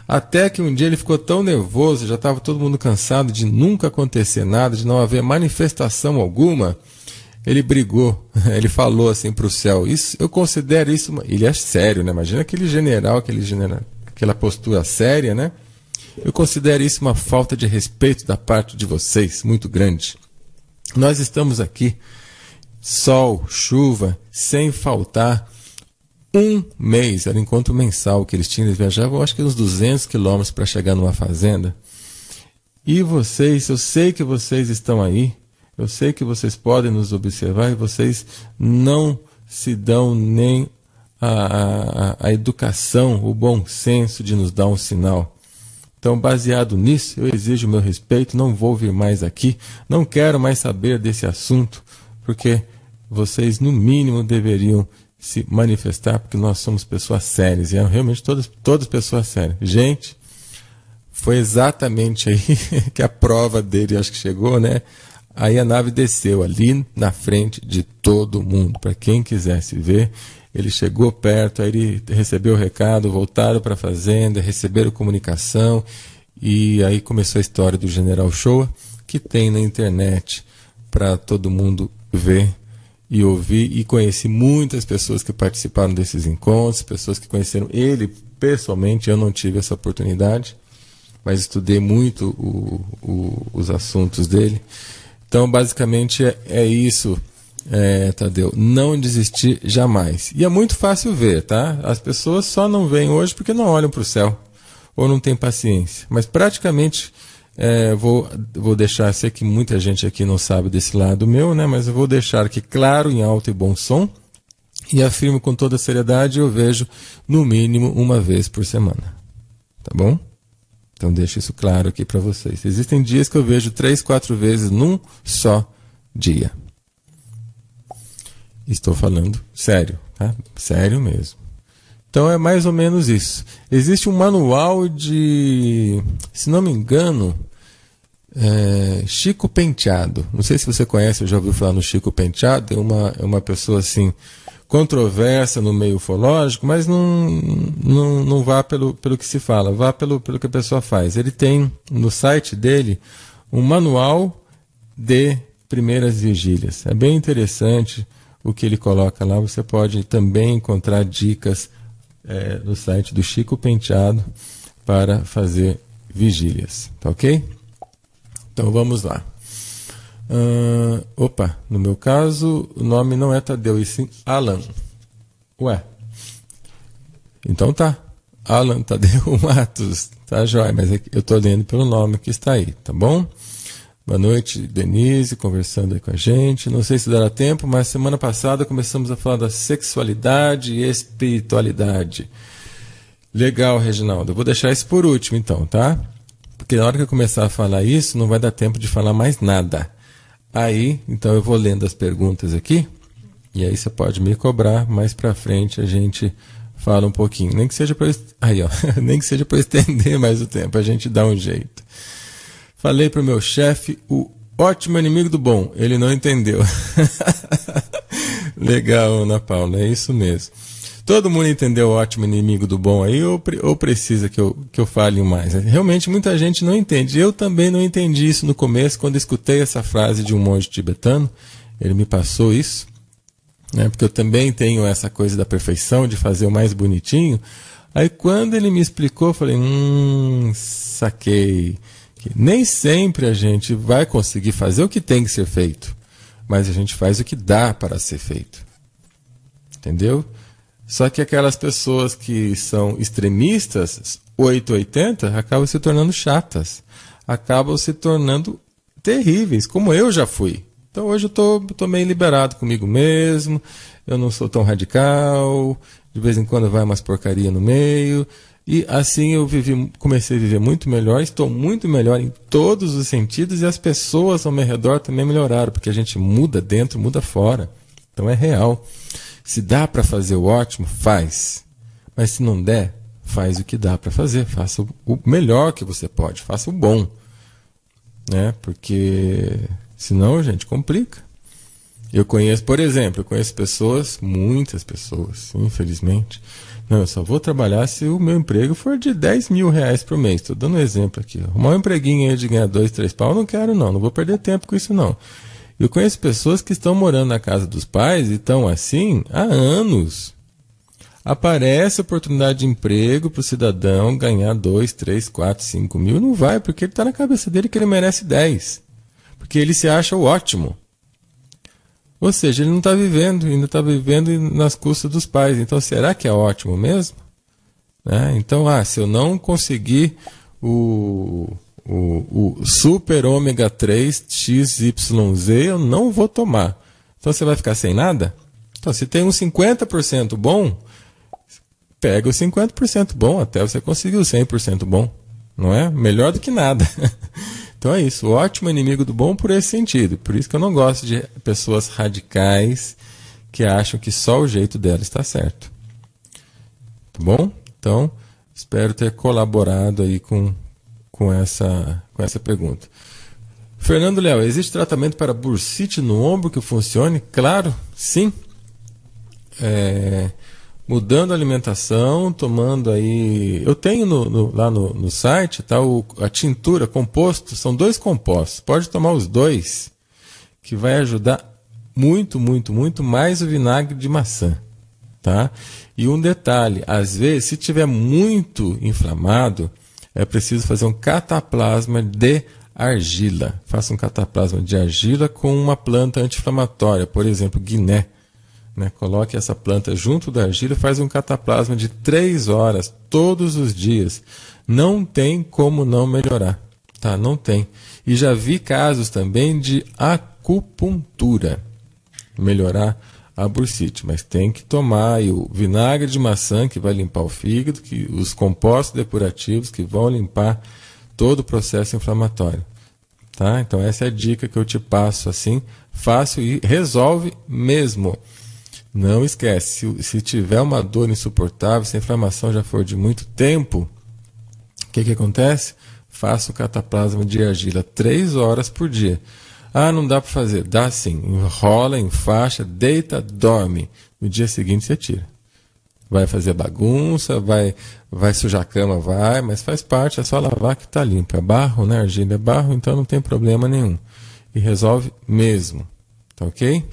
Até que um dia ele ficou tão nervoso, já estava todo mundo cansado de nunca acontecer nada, de não haver manifestação alguma. Ele brigou, ele falou assim para o céu, eu considero isso... Ele é sério, né? Imagina aquele general, aquela postura séria, né? Eu considero isso uma falta de respeito da parte de vocês, muito grande. Nós estamos aqui, sol, chuva, sem faltar um mês. Era encontro mensal que eles tinham, eles viajavam, acho que uns 200 quilômetros para chegar numa fazenda. E vocês, eu sei que vocês estão aí, eu sei que vocês podem nos observar e vocês não se dão nem a educação, o bom senso de nos dar um sinal. Então, baseado nisso, eu exijo o meu respeito, não vou vir mais aqui, não quero mais saber desse assunto, porque vocês, no mínimo, deveriam se manifestar, porque nós somos pessoas sérias, e realmente todas pessoas sérias. Gente, foi exatamente aí que a prova dele, acho que chegou, né? Aí a nave desceu ali na frente de todo mundo, para quem quisesse ver. Ele chegou perto, aí ele recebeu o recado, voltaram para a fazenda, receberam comunicação, e aí começou a história do General Uchoa, que tem na internet para todo mundo ver e ouvir, e conheci muitas pessoas que participaram desses encontros, pessoas que conheceram ele pessoalmente. Eu não tive essa oportunidade, mas estudei muito os assuntos dele. Então, basicamente, é isso, Tadeu. Não desistir jamais. E é muito fácil ver, tá? As pessoas só não veem hoje porque não olham para o céu, ou não têm paciência. Mas, praticamente, vou deixar, sei que muita gente aqui não sabe desse lado meu, né? Mas eu vou deixar aqui claro, em alto e bom som, e afirmo com toda seriedade, eu vejo no mínimo uma vez por semana. Tá bom? Então deixo isso claro aqui para vocês. Existem dias que eu vejo 3, 4 vezes num só dia. Estou falando sério, tá? Sério mesmo. Então é mais ou menos isso. Existe um manual de, se não me engano, Chico Penteado. Não sei se você conhece, eu já ouviu falar no Chico Penteado. É uma pessoa assim controversa no meio ufológico, mas não vá pelo que se fala, vá pelo que a pessoa faz. Ele tem no site dele um manual de primeiras vigílias. É bem interessante o que ele coloca lá. Você pode também encontrar dicas no site do Chico Penteado para fazer vigílias, tá ok? Então vamos lá. No meu caso, o nome não é Tadeu, e sim Alan. Ué, então tá. Alan Tadeu Matos, tá jóia, mas eu tô lendo pelo nome que está aí, tá bom? Boa noite, Denise, conversando aí com a gente. Não sei se dará tempo, mas semana passada começamos a falar da sexualidade e espiritualidade. Legal, Reginaldo. Eu vou deixar isso por último, então, tá? Porque na hora que eu começar a falar isso, não vai dar tempo de falar mais nada. Aí, então eu vou lendo as perguntas aqui, e aí você pode me cobrar, mais pra frente a gente fala um pouquinho. Nem que seja para nem que seja para estender mais o tempo, a gente dá um jeito. Falei pro meu chefe, o ótimo inimigo do bom. Ele não entendeu. Legal, Ana Paula, é isso mesmo. Todo mundo entendeu o ótimo inimigo do bom aí, ou precisa que eu fale mais? Realmente muita gente não entende. Eu também não entendi isso no começo, quando escutei essa frase de um monge tibetano. Ele me passou isso, né, porque eu também tenho essa coisa da perfeição, de fazer o mais bonitinho. Aí quando ele me explicou, eu falei, saquei. Que nem sempre a gente vai conseguir fazer o que tem que ser feito, mas a gente faz o que dá para ser feito. Entendeu? Só que aquelas pessoas que são extremistas, 880, acabam se tornando chatas. Acabam se tornando terríveis, como eu já fui. Então hoje eu tô meio liberado comigo mesmo, eu não sou tão radical, de vez em quando vai umas porcaria no meio. E assim eu comecei a viver muito melhor, estou muito melhor em todos os sentidos, e as pessoas ao meu redor também melhoraram, porque a gente muda dentro, muda fora. Então é real. Se dá para fazer o ótimo, faz. Mas se não der, faz o que dá para fazer. Faça o melhor que você pode. Faça o bom. Né? Porque senão, gente, complica. Eu conheço pessoas, muitas pessoas, infelizmente. Não, eu só vou trabalhar se o meu emprego for de 10 mil reais por mês. Estou dando um exemplo aqui. Arrumar um empreguinho aí de ganhar 2, 3 pau, não quero não. Não vou perder tempo com isso não. Eu conheço pessoas que estão morando na casa dos pais e estão assim há anos. Aparece oportunidade de emprego para o cidadão ganhar 2, 3, 4, 5 mil. Não vai, porque ele está na cabeça dele que ele merece 10. Porque ele se acha o ótimo. Ou seja, ele não está vivendo, ainda está vivendo nas custas dos pais. Então, será que é ótimo mesmo? Então, se eu não conseguir o super ômega 3 XYZ, eu não vou tomar. Então você vai ficar sem nada? Então se tem um 50% bom, pega o 50% bom até você conseguir o 100% bom. Não é? Melhor do que nada. Então é isso. O ótimo inimigo do bom por esse sentido. Por isso que eu não gosto de pessoas radicais que acham que só o jeito dela está certo. Tá bom? Então, espero ter colaborado aí com essa pergunta. Fernando Léo, existe tratamento para bursite no ombro que funcione? Claro, sim. Mudando a alimentação, tomando aí... Eu tenho lá no site, tá, a tintura, composto, são 2 compostos. Pode tomar os 2, que vai ajudar muito, muito, muito mais o vinagre de maçã. Tá? E um detalhe, às vezes, se tiver muito inflamado, é preciso fazer um cataplasma de argila. Faça um cataplasma de argila com uma planta anti-inflamatória, por exemplo, guiné. Coloque essa planta junto da argila e faz um cataplasma de 3 horas todos os dias. Não tem como não melhorar. Tá? Não tem. E já vi casos também de acupuntura melhorar a bursite, mas tem que tomar aí o vinagre de maçã, que vai limpar o fígado, os compostos depurativos que vão limpar todo o processo inflamatório. Tá? Então essa é a dica que eu te passo assim, fácil e resolve mesmo. Não esquece, se tiver uma dor insuportável, se a inflamação já for de muito tempo, o que acontece? Faça o cataplasma de argila 3 horas por dia. Não dá para fazer. Dá sim. Enrola, enfaixa, deita, dorme. No dia seguinte você tira. Vai fazer bagunça, vai sujar a cama, mas faz parte, é só lavar que está limpo. É barro, né? Argila é barro, então não tem problema nenhum. E resolve mesmo. Tá ok?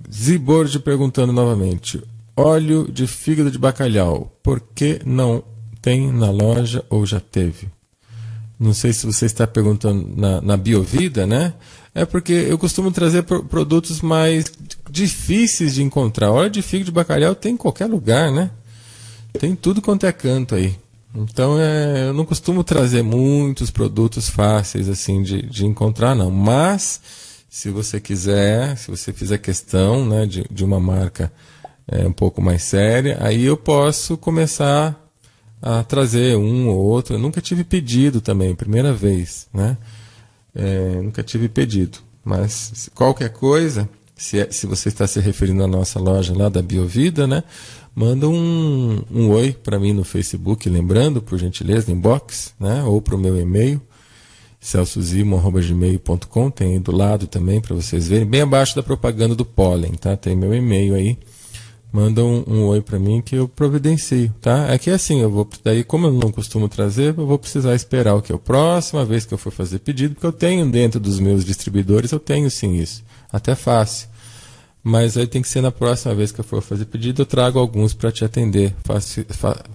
Zibordi perguntando novamente. Óleo de fígado de bacalhau, por que não tem na loja ou já teve? Não sei se você está perguntando na Biovida, né? É porque eu costumo trazer produtos mais difíceis de encontrar. Óleo de fígado de bacalhau tem em qualquer lugar, né? Tem tudo quanto é canto aí. Então eu não costumo trazer muitos produtos fáceis assim de encontrar, não. Mas se você quiser, se você fizer questão, né, de uma marca um pouco mais séria, aí eu posso começar a trazer um ou outro. Eu nunca tive pedido também, primeira vez, né? Nunca tive pedido. Mas qualquer coisa, se você está se referindo à nossa loja lá da Biovida, né? Manda um oi para mim no Facebook, lembrando, por gentileza, inbox, né? Ou para o meu e-mail, celsozimo@gmail.com, tem aí do lado também para vocês verem, bem abaixo da propaganda do pólen, tá? Tem meu e-mail aí. Manda um oi para mim que eu providencio, tá? É que assim, daí como eu não costumo trazer, eu vou precisar esperar o que? A próxima vez que eu for fazer pedido, porque eu tenho dentro dos meus distribuidores, eu tenho sim isso. Até fácil. Mas aí tem que ser na próxima vez que eu for fazer pedido, eu trago alguns para te atender.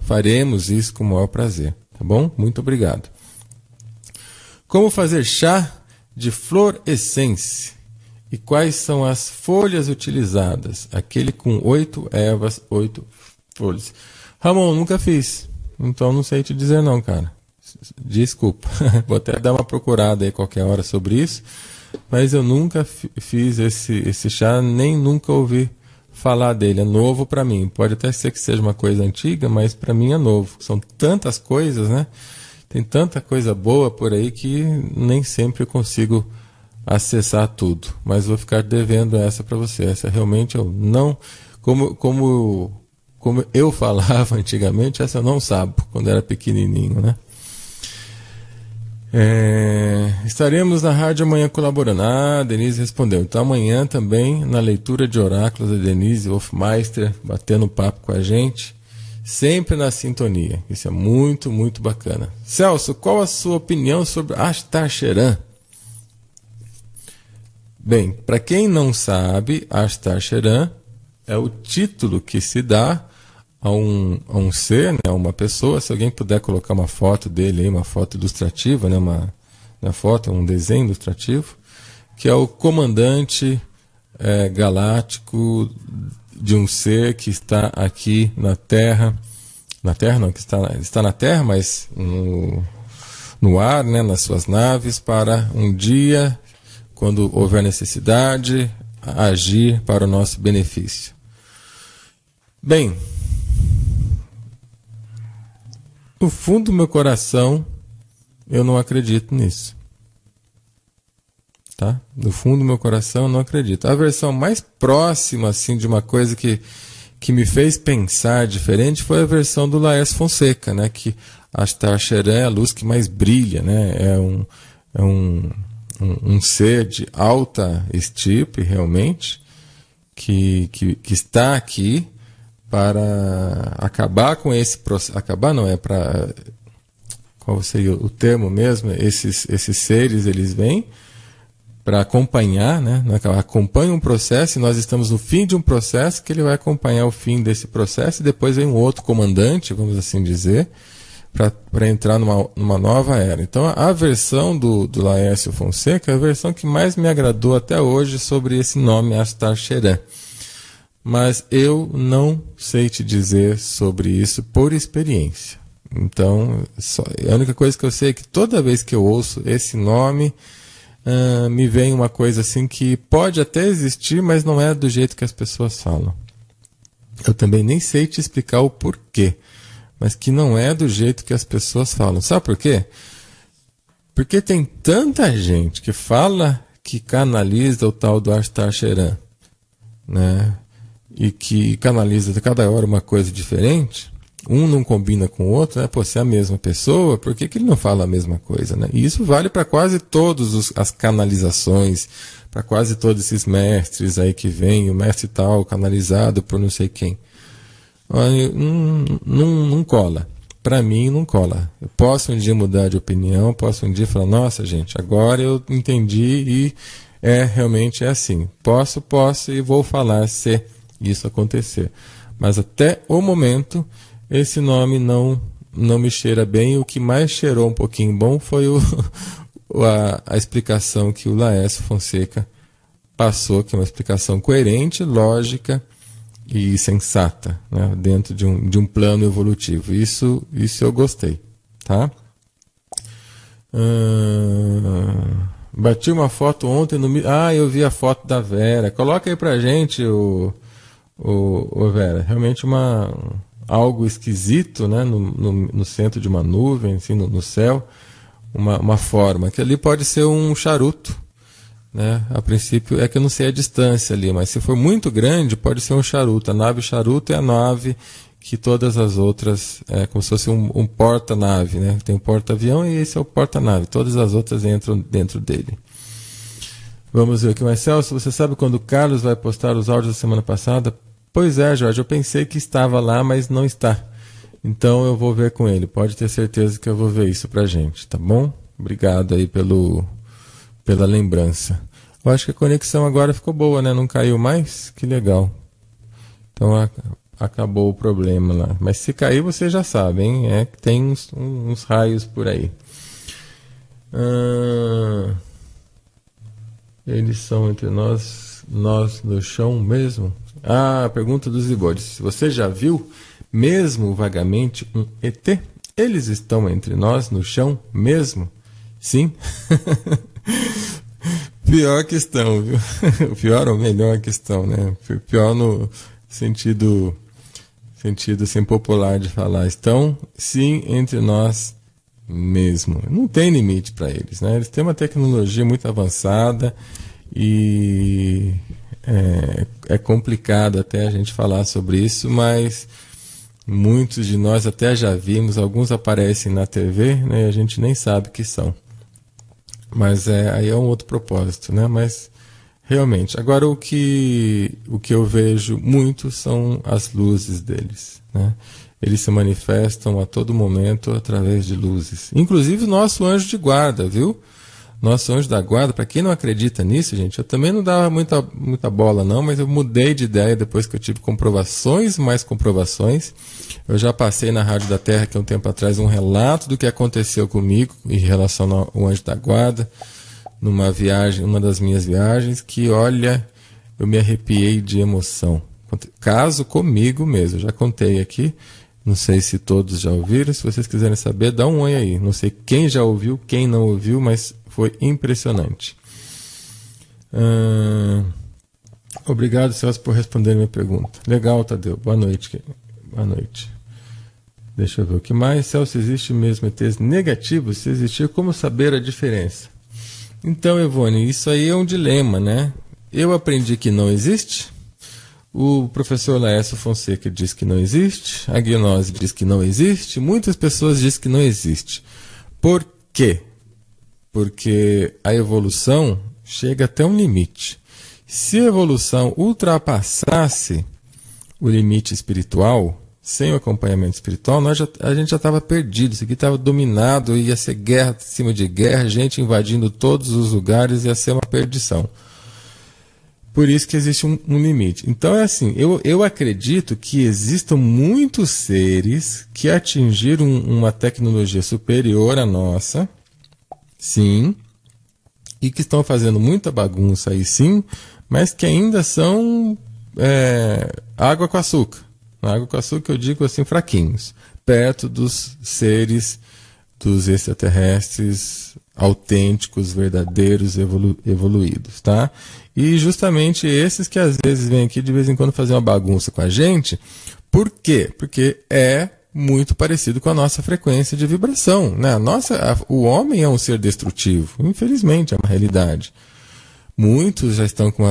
Faremos isso com o maior prazer, tá bom? Muito obrigado. Como fazer chá de flor essência? E quais são as folhas utilizadas? Aquele com 8 ervas, 8 folhas. Ramon, nunca fiz. Então não sei te dizer não, cara. Desculpa. Vou até dar uma procurada aí qualquer hora sobre isso. Mas eu nunca fiz esse chá, nem nunca ouvi falar dele. É novo para mim. Pode até ser que seja uma coisa antiga, mas para mim é novo. São tantas coisas, né? Tem tanta coisa boa por aí que nem sempre eu consigo acessar tudo, mas vou ficar devendo essa para você. Essa realmente eu não, como eu falava antigamente, essa eu não sabo, quando era pequenininho, né? Estaremos na rádio amanhã colaborando. Denise respondeu. Então amanhã também na leitura de oráculos da Denise Hofmeister, batendo papo com a gente, sempre na sintonia. Isso é muito, muito bacana. Celso, qual a sua opinião sobre Astacheran? Bem, para quem não sabe, Astacheran é o título que se dá a um ser, né, a uma pessoa. Se alguém puder colocar uma foto dele aí, uma foto ilustrativa, né, na foto, um desenho ilustrativo, que é o comandante galáctico de um ser que está aqui na Terra. Na Terra não, que está na Terra, mas no ar, né, nas suas naves, para um dia, quando houver necessidade, agir para o nosso benefício. Bem, no fundo do meu coração, eu não acredito nisso. Tá? No fundo do meu coração, eu não acredito. A versão mais próxima assim, de uma coisa que me fez pensar diferente foi a versão do Laércio Fonseca, né? Que Astacheran é a luz que mais brilha, né? É um ser de alta estirpe, realmente, que está aqui para acabar com esse processo. Acabar não, é para... Qual seria o termo mesmo? Esses seres, eles vêm para acompanhar, né? Acompanha um processo, e nós estamos no fim de um processo, que ele vai acompanhar o fim desse processo, e depois vem um outro comandante, vamos assim dizer, para entrar numa nova era. Então a versão do Laércio Fonseca é a versão que mais me agradou até hoje sobre esse nome Astacheran. Mas eu não sei te dizer sobre isso por experiência. Então a única coisa que eu sei é que toda vez que eu ouço esse nome, me vem uma coisa assim que pode até existir, mas não é do jeito que as pessoas falam. Eu também nem sei te explicar o porquê, mas que não é do jeito que as pessoas falam. Sabe por quê? Porque tem tanta gente que fala que canaliza o tal do Astacheran, né? E que canaliza cada hora uma coisa diferente. Um não combina com o outro, né? Pô, se é a mesma pessoa, por que ele não fala a mesma coisa, né? E isso vale para quase todas as canalizações, para quase todos esses mestres aí que vem, o mestre tal, canalizado por não sei quem. Olha, não cola. Para mim não cola. Eu posso um dia mudar de opinião, posso um dia falar, nossa gente, agora eu entendi e realmente é assim. Posso e vou falar se isso acontecer. Mas até o momento, esse nome não me cheira bem. O que mais cheirou um pouquinho bom foi a explicação que o Laércio Fonseca passou, que é uma explicação coerente, lógica e sensata, né, dentro de um plano evolutivo. Isso eu gostei, tá? Bati uma foto ontem eu vi a foto da Vera. Coloca aí pra gente, o Vera. Realmente algo esquisito, né, no centro de uma nuvem, assim, no céu, uma forma, que ali pode ser um charuto, né? A princípio é que eu não sei a distância ali, mas se for muito grande pode ser um charuto. A nave charuto é a nave que todas as outras, como se fosse um porta-nave, né? Tem um porta-avião e esse é o porta-nave, todas as outras entram dentro dele. Vamos ver aqui, Marcelo, se você sabe quando o Carlos vai postar os áudios da semana passada? Pois é, Jorge, eu pensei que estava lá, mas não está. Então eu vou ver com ele, pode ter certeza que eu vou ver isso pra gente, tá bom? Obrigado aí pela lembrança. Eu acho que a conexão agora ficou boa, né? Não caiu mais? Que legal. Então acabou o problema lá. Mas se cair, você já sabe, hein? É que tem uns raios por aí. Eles são entre nós no chão mesmo? A pergunta dos Zibodes. Se você já viu, mesmo vagamente, um ET? Eles estão entre nós no chão mesmo? Sim? Pior que estão, viu? Pior ou melhor que estão, né? Pior no sentido assim, popular de falar. Estão, sim, entre nós mesmo. Não tem limite para eles, né? Eles têm uma tecnologia muito avançada e é complicado até a gente falar sobre isso, mas muitos de nós até já vimos, alguns aparecem na TV, né? E a gente nem sabe que são. Mas aí é um outro propósito, né? Mas realmente, agora o que eu vejo muito são as luzes deles, né? Eles se manifestam a todo momento através de luzes. Inclusive o nosso anjo de guarda, viu? Nosso anjo da guarda, para quem não acredita nisso, gente, eu também não dava muita bola não, mas eu mudei de ideia depois que eu tive comprovações, mais comprovações. Eu já passei na Rádio da Terra, que há um tempo atrás, um relato do que aconteceu comigo em relação ao anjo da guarda, numa viagem, uma das minhas viagens, que, olha, eu me arrepiei de emoção. Caso comigo mesmo, já contei aqui, não sei se todos já ouviram, se vocês quiserem saber, dá um oi aí. Não sei quem já ouviu, quem não ouviu, mas foi impressionante. Obrigado, Celso, por responder a minha pergunta. Legal, Tadeu. Boa noite. Boa noite. Deixa eu ver o que mais. Celso, existe mesmo ETs negativos? Se existir, como saber a diferença? Então, Evone, isso aí é um dilema, né? Eu aprendi que não existe. O professor Laércio Fonseca diz que não existe. A Gnose diz que não existe. Muitas pessoas dizem que não existe. Por quê? Porque a evolução chega até um limite. Se a evolução ultrapassasse o limite espiritual, sem o acompanhamento espiritual, a gente já estava perdido. Isso aqui estava dominado, ia ser guerra em cima de guerra, gente invadindo todos os lugares, ia ser uma perdição. Por isso que existe um limite. Então é assim, eu acredito que existam muitos seres que atingiram uma tecnologia superior à nossa, sim, e que estão fazendo muita bagunça aí sim, mas que ainda são água com açúcar. Água com açúcar eu digo assim, fraquinhos, perto dos seres, dos extraterrestres autênticos, verdadeiros, evoluídos, tá? E justamente esses que às vezes vêm aqui de vez em quando fazer uma bagunça com a gente. Por quê? Porque é muito parecido com a nossa frequência de vibração, né? O homem é um ser destrutivo, infelizmente, é uma realidade. Muitos já estão com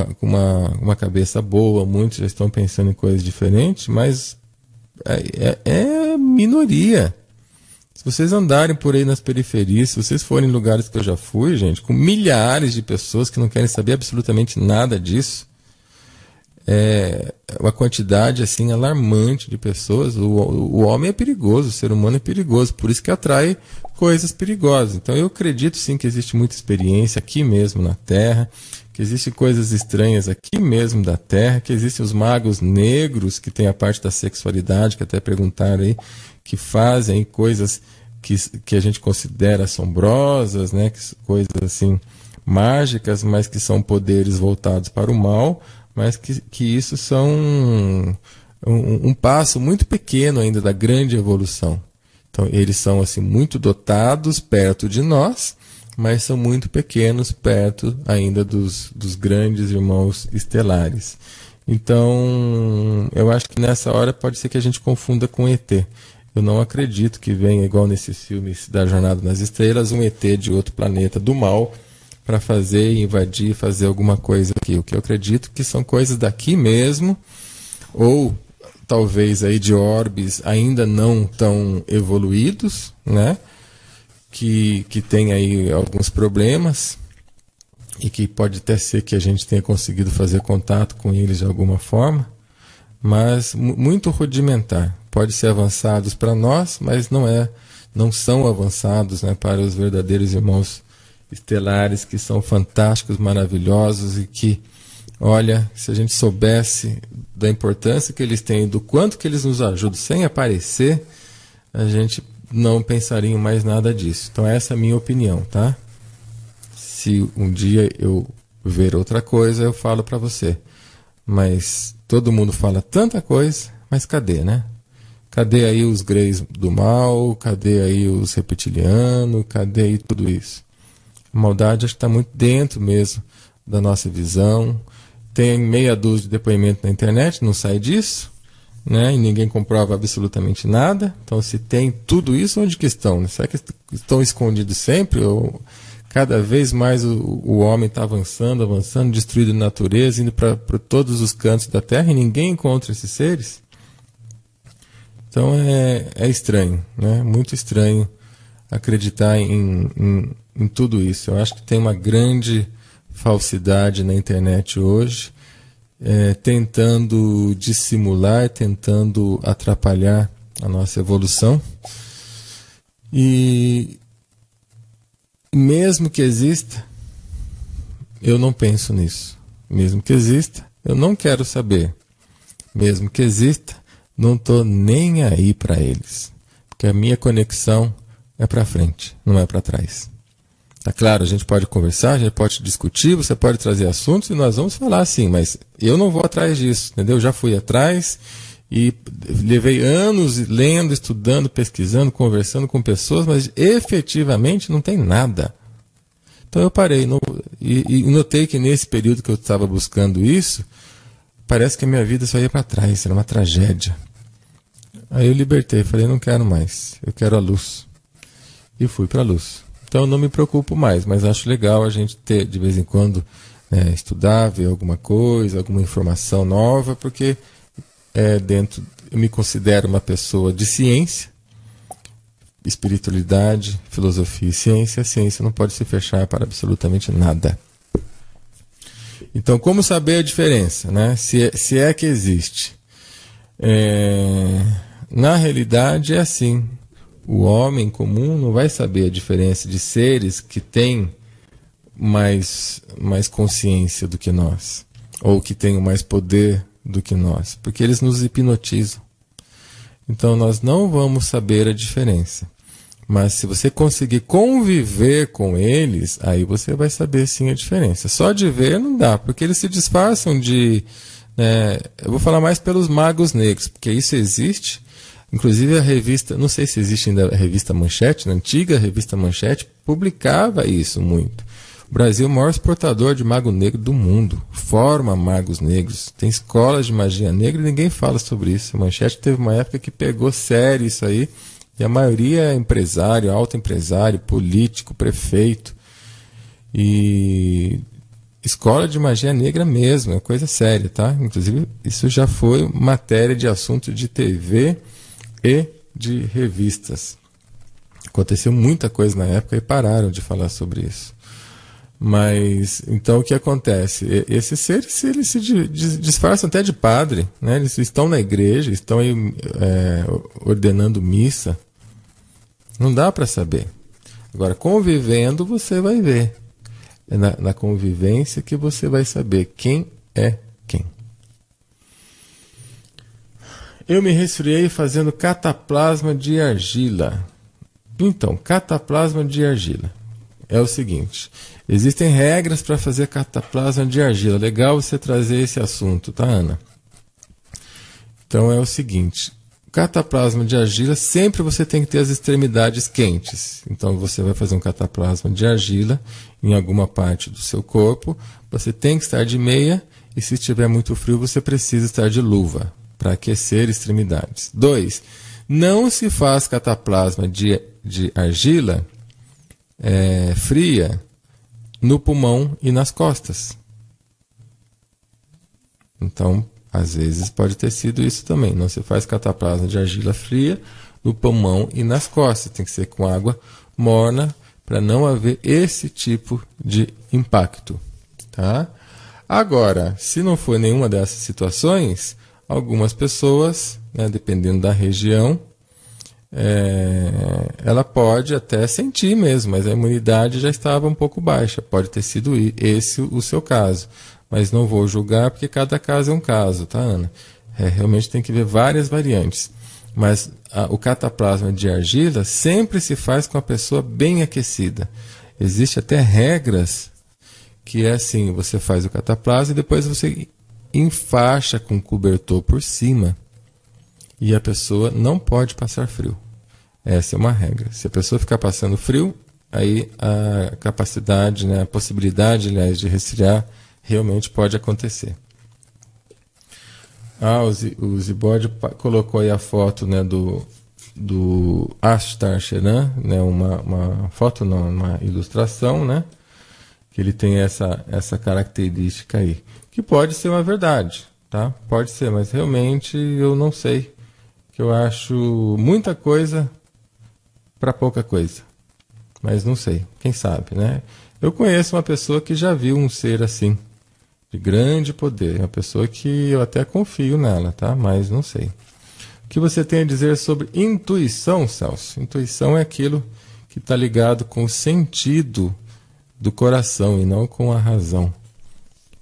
uma cabeça boa, muitos já estão pensando em coisas diferentes, mas é minoria. Se vocês andarem por aí nas periferias, se vocês forem em lugares que eu já fui, gente, com milhares de pessoas que não querem saber absolutamente nada disso, é uma quantidade assim alarmante de pessoas. O homem é perigoso, o ser humano é perigoso, por isso que atrai coisas perigosas. Então eu acredito sim que existe muita experiência aqui mesmo na Terra, que existem coisas estranhas aqui mesmo da Terra, que existem os magos negros, que tem a parte da sexualidade, que até perguntaram aí, que fazem coisas que a gente considera assombrosas, né? Coisas assim mágicas, mas que são poderes voltados para o mal, mas que isso são um passo muito pequeno ainda da grande evolução. Então eles são assim muito dotados perto de nós, mas são muito pequenos perto ainda dos grandes irmãos estelares. Então eu acho que nessa hora pode ser que a gente confunda com ET. Eu não acredito que venha, igual nesses filmes da Jornada nas Estrelas, um ET de outro planeta do mal para fazer, invadir, fazer alguma coisa aqui. O que eu acredito que são coisas daqui mesmo, ou talvez aí de orbes ainda não tão evoluídos, né? Que tem aí alguns problemas e que pode até ser que a gente tenha conseguido fazer contato com eles de alguma forma, mas muito rudimentar. Pode ser avançados para nós, mas não são avançados, né, para os verdadeiros irmãos estelares, que são fantásticos, maravilhosos e que, olha, se a gente soubesse da importância que eles têm, do quanto que eles nos ajudam sem aparecer, a gente não pensaria em mais nada disso. Então essa é a minha opinião, tá? Se um dia eu ver outra coisa, eu falo para você. Mas todo mundo fala tanta coisa, mas cadê, né? Cadê aí os greys do mal? Cadê aí os reptilianos? Cadê aí tudo isso? A maldade acho que está muito dentro mesmo da nossa visão. Tem meia dúzia de depoimentos na internet, não sai disso, né? E ninguém comprova absolutamente nada. Então, se tem tudo isso, onde que estão? Será que estão escondidos sempre? Ou cada vez mais o homem está avançando, destruindo a natureza, indo para todos os cantos da Terra e ninguém encontra esses seres? Então é estranho, né? Muito estranho acreditar em tudo isso. Eu acho que tem uma grande falsidade na internet hoje, tentando dissimular, tentando atrapalhar a nossa evolução. E mesmo que exista, eu não penso nisso. Mesmo que exista, eu não quero saber. Mesmo que exista, não estou nem aí para eles. Porque a minha conexão é para frente, não é para trás. Tá claro, a gente pode conversar, a gente pode discutir, você pode trazer assuntos e nós vamos falar sim, mas eu não vou atrás disso, entendeu? Eu já fui atrás e levei anos lendo, estudando, pesquisando, conversando com pessoas, mas efetivamente não tem nada. Então eu parei e notei que nesse período que eu estava buscando isso, parece que a minha vida só ia para trás, era uma tragédia. Aí eu libertei, falei, não quero mais, eu quero a luz. E fui para a luz. Então eu não me preocupo mais, mas acho legal a gente ter, de vez em quando, estudar, ver alguma coisa, alguma informação nova, porque eu me considero uma pessoa de ciência, espiritualidade, filosofia e ciência. A ciência não pode se fechar para absolutamente nada. Então, como saber a diferença, né? Se é que existe? Na realidade é assim. O homem comum não vai saber a diferença de seres que têm mais consciência do que nós, ou que têm mais poder do que nós, porque eles nos hipnotizam. Então nós não vamos saber a diferença. Mas se você conseguir conviver com eles, aí você vai saber sim a diferença. Só de ver não dá, porque eles se disfarçam de... eu vou falar mais pelos magos negros, porque isso existe. Inclusive a revista, não sei se existe ainda a revista Manchete, na antiga revista Manchete, publicava isso muito. O Brasil é o maior exportador de mago negro do mundo, forma magos negros, tem escolas de magia negra e ninguém fala sobre isso. A Manchete teve uma época que pegou sério isso aí, e a maioria é empresário, alto empresário, político, prefeito, e escola de magia negra mesmo, é coisa séria, tá? Inclusive isso já foi matéria de assunto de TV e de revistas. Aconteceu muita coisa na época e pararam de falar sobre isso. Mas, então, o que acontece? Esses seres, eles se disfarçam até de padre, né? Eles estão na igreja, estão aí, ordenando missa. Não dá para saber. Agora, convivendo, você vai ver. É na convivência que você vai saber quem é quem. Eu me resfriei fazendo cataplasma de argila. Então, cataplasma de argila é o seguinte: existem regras para fazer cataplasma de argila. Legal você trazer esse assunto, tá, Ana? Então é o seguinte: cataplasma de argila, sempre você tem que ter as extremidades quentes. Então você vai fazer um cataplasma de argila em alguma parte do seu corpo. Você tem que estar de meia e, se estiver muito frio, você precisa estar de luva para aquecer extremidades. 2. Não se faz cataplasma de argila fria no pulmão e nas costas. Então, às vezes pode ter sido isso também. Não se faz cataplasma de argila fria no pulmão e nas costas. Tem que ser com água morna para não haver esse tipo de impacto. Tá? Agora, se não for nenhuma dessas situações, algumas pessoas, né, dependendo da região, ela pode até sentir mesmo, mas a imunidade já estava um pouco baixa. Pode ter sido esse o seu caso. Mas não vou julgar, porque cada caso é um caso, tá, Ana? Realmente tem que ver várias variantes. Mas o cataplasma de argila sempre se faz com a pessoa bem aquecida. Existe até regras que é assim: você faz o cataplasma e depois você enfaixa com cobertor por cima. E a pessoa não pode passar frio. Essa é uma regra. Se a pessoa ficar passando frio, aí a capacidade, né, a possibilidade, aliás, de resfriar realmente pode acontecer. O Zibode colocou aí a foto, né, do Ashtar Sheran, né, uma foto, não, uma ilustração, né, que ele tem essa característica aí, que pode ser uma verdade, tá? Pode ser, mas realmente eu não sei, que eu acho muita coisa para pouca coisa, mas não sei, quem sabe, né? Eu conheço uma pessoa que já viu um ser assim, de grande poder, uma pessoa que eu até confio nela, tá? Mas não sei. O que você tem a dizer sobre intuição, Celso? Intuição é aquilo que está ligado com o sentido do coração e não com a razão.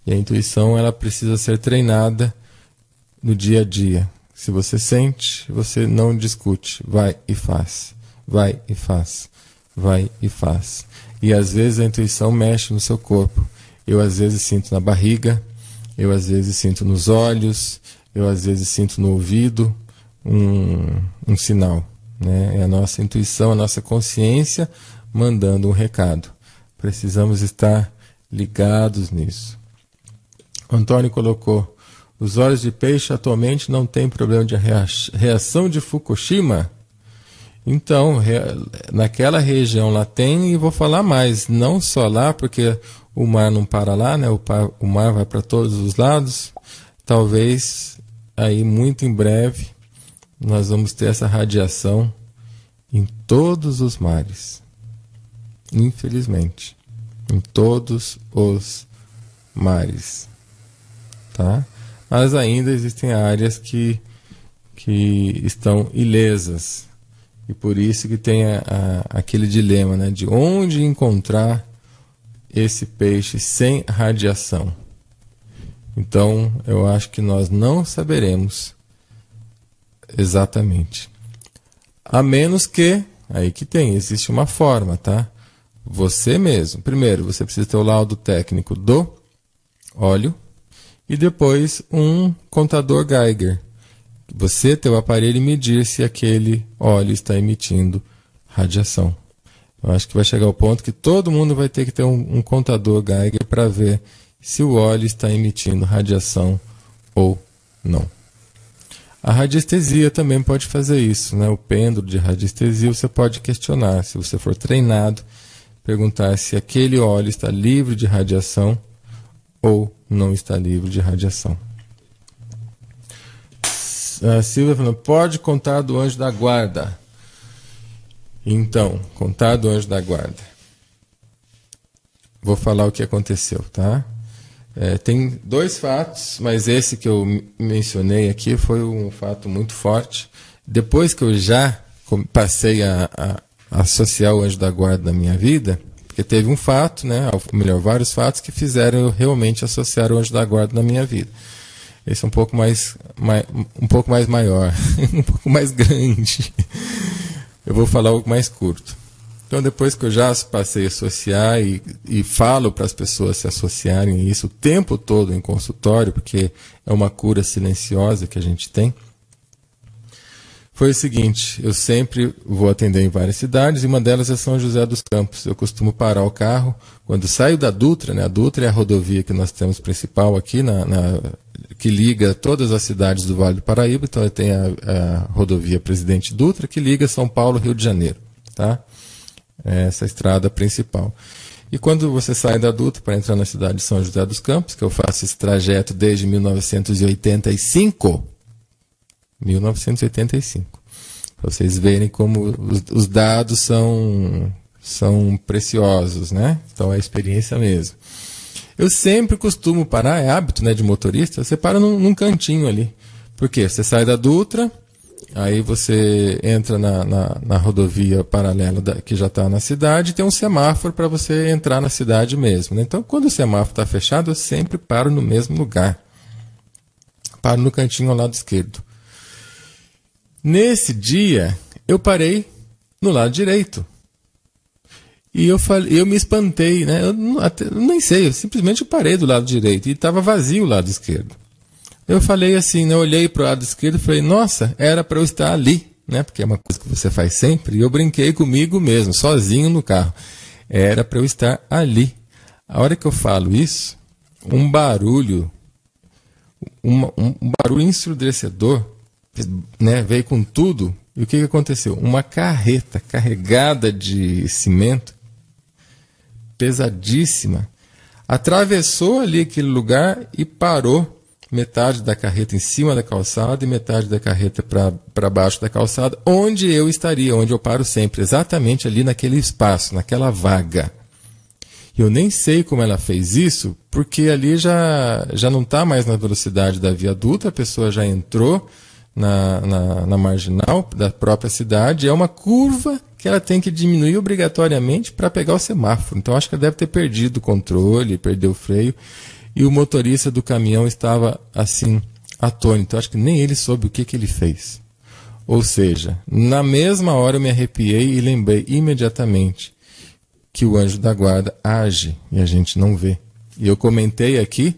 E a intuição, ela precisa ser treinada no dia a dia. Se você sente, você não discute. Vai e faz. Vai e faz. Vai e faz. E às vezes a intuição mexe no seu corpo. Eu às vezes sinto na barriga, eu às vezes sinto nos olhos, eu às vezes sinto no ouvido um sinal, né? É a nossa intuição, a nossa consciência mandando um recado. Precisamos estar ligados nisso. Antônio colocou: os olhos de peixe atualmente não têm problema de reação de Fukushima? Então, naquela região lá tem, e vou falar mais, não só lá, porque o mar não para lá, né? O mar vai para todos os lados. Talvez aí muito em breve nós vamos ter essa radiação em todos os mares. Infelizmente. Em todos os mares. Tá? Mas ainda existem áreas que estão ilesas. E por isso que tem aquele dilema, né, de onde encontrar esse peixe sem radiação. Então, eu acho que nós não saberemos exatamente. A menos que, aí que existe uma forma, tá? Você mesmo, primeiro, você precisa ter o laudo técnico do óleo e depois um contador Geiger. Você ter o aparelho e medir se aquele óleo está emitindo radiação. Eu acho que vai chegar ao ponto que todo mundo vai ter que ter um contador Geiger para ver se o óleo está emitindo radiação ou não. A radiestesia também pode fazer isso, né? O pêndulo de radiestesia você pode questionar, se você for treinado, perguntar se aquele óleo está livre de radiação ou não está livre de radiação. A Silvia falando: pode contar do anjo da guarda. Então, contar do anjo da guarda. Vou falar o que aconteceu, tá? Tem 2 fatos, mas esse que eu mencionei aqui foi um fato muito forte. Depois que eu já passei a associar o anjo da guarda na minha vida, porque teve um fato, né? Ou melhor, vários fatos que fizeram eu realmente associar o anjo da guarda na minha vida. Esse é um pouco mais maior, um pouco mais grande. Eu vou falar algo mais curto. Então, depois que eu já passei a associar e falo para as pessoas se associarem a isso o tempo todo em consultório, porque é uma cura silenciosa que a gente tem, foi o seguinte: eu sempre vou atender em várias cidades e uma delas é São José dos Campos. Eu costumo parar o carro quando saio da Dutra, né? A Dutra é a rodovia que nós temos principal aqui, que liga todas as cidades do Vale do Paraíba. Então, tem a rodovia Presidente Dutra, que liga São Paulo, Rio de Janeiro, tá? Essa é a estrada principal. E quando você sai da Dutra para entrar na cidade de São José dos Campos, que eu faço esse trajeto desde 1985, para vocês verem como os dados são preciosos, né? Então é a experiência mesmo. Eu sempre costumo parar, é hábito, né, de motorista, você para num cantinho ali. Por quê? Você sai da Dutra, aí você entra na rodovia paralela que já está na cidade, tem um semáforo para você entrar na cidade mesmo, né? Então, quando o semáforo está fechado, eu sempre paro no mesmo lugar. Paro no cantinho ao lado esquerdo. Nesse dia, eu parei no lado direito. E eu me espantei, né? Eu nem sei, eu simplesmente parei do lado direito e estava vazio o lado esquerdo. Eu falei assim, né? Eu olhei para o lado esquerdo e falei, nossa, era para eu estar ali, né? Porque é uma coisa que você faz sempre. E eu brinquei comigo mesmo, sozinho no carro. Era para eu estar ali. A hora que eu falo isso, um barulho ensurdecedor, né? Veio com tudo. E o que aconteceu? Uma carreta carregada de cimento, pesadíssima, atravessou ali aquele lugar e parou metade da carreta em cima da calçada e metade da carreta para baixo da calçada, onde eu estaria, onde eu paro sempre, exatamente ali naquele espaço, naquela vaga. Eu nem sei como ela fez isso, porque ali já não está mais na velocidade da via adulta, a pessoa já entrou na marginal da própria cidade, é uma curva que ela tem que diminuir obrigatoriamente para pegar o semáforo. Então acho que ela deve ter perdido o controle, perdeu o freio, e o motorista do caminhão estava assim, atônito. Acho que nem ele soube o que ele fez. Ou seja, na mesma hora eu me arrepiei e lembrei imediatamente que o anjo da guarda age e a gente não vê. E eu comentei aqui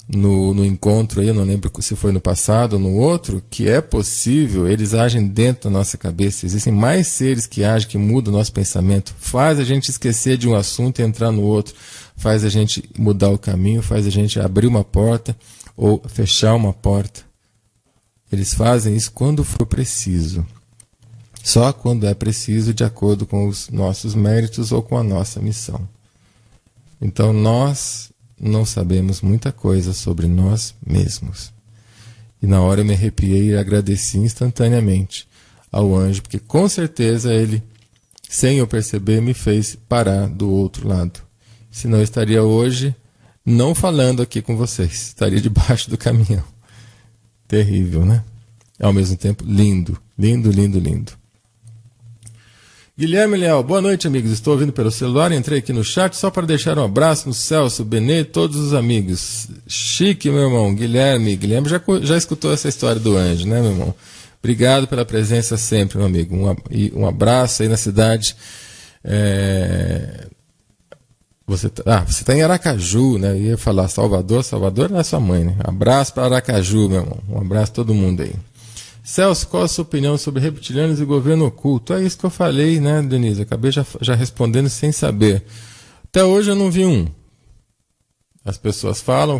no encontro, aí, eu não lembro se foi no passado ou no outro, que é possível, eles agem dentro da nossa cabeça. Existem mais seres que agem, que mudam o nosso pensamento, faz a gente esquecer de um assunto e entrar no outro, faz a gente mudar o caminho, faz a gente abrir uma porta ou fechar uma porta. Eles fazem isso quando for preciso. Só quando é preciso, de acordo com os nossos méritos ou com a nossa missão. Então nós não sabemos muita coisa sobre nós mesmos. E na hora eu me arrepiei e agradeci instantaneamente ao anjo, porque com certeza ele, sem eu perceber, me fez parar do outro lado. Senão eu estaria hoje não falando aqui com vocês, estaria debaixo do caminhão. Terrível, né? Ao mesmo tempo, lindo, lindo, lindo, lindo. Guilherme Leal, boa noite, amigos. Estou ouvindo pelo celular, entrei aqui no chat só para deixar um abraço no Celso, Benê e todos os amigos. Chique, meu irmão. Guilherme já escutou essa história do anjo, né, meu irmão? Obrigado pela presença sempre, meu amigo. Um abraço aí na cidade. Você está em Aracaju, né? Eu ia falar Salvador não é sua mãe, né? Um abraço para Aracaju, meu irmão. Um abraço a todo mundo aí. Celso, qual a sua opinião sobre reptilianos e governo oculto? É isso que eu falei, né, Denise? Acabei já respondendo sem saber. Até hoje eu não vi um. As pessoas falam,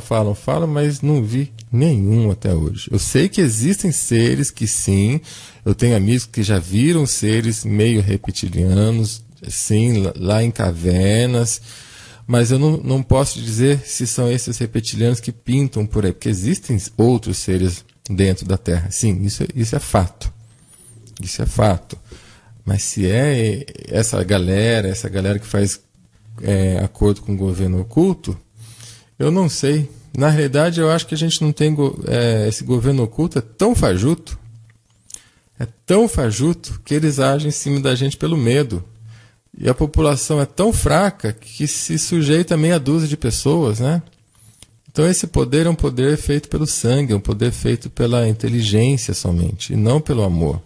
mas não vi nenhum até hoje. Eu sei que existem seres que sim, eu tenho amigos que já viram seres meio reptilianos, sim, lá em cavernas, mas eu não posso dizer se são esses reptilianos que pintam por aí, porque existem outros seres dentro da Terra. Sim, isso é fato. Isso é fato. Mas se é essa galera que faz acordo com o governo oculto, eu não sei. Na realidade, eu acho que a gente não tem... esse governo oculto é tão fajuto que eles agem em cima da gente pelo medo. E a população é tão fraca que se sujeita a meia dúzia de pessoas, né? Então esse poder é um poder feito pelo sangue, é um poder feito pela inteligência somente, e não pelo amor.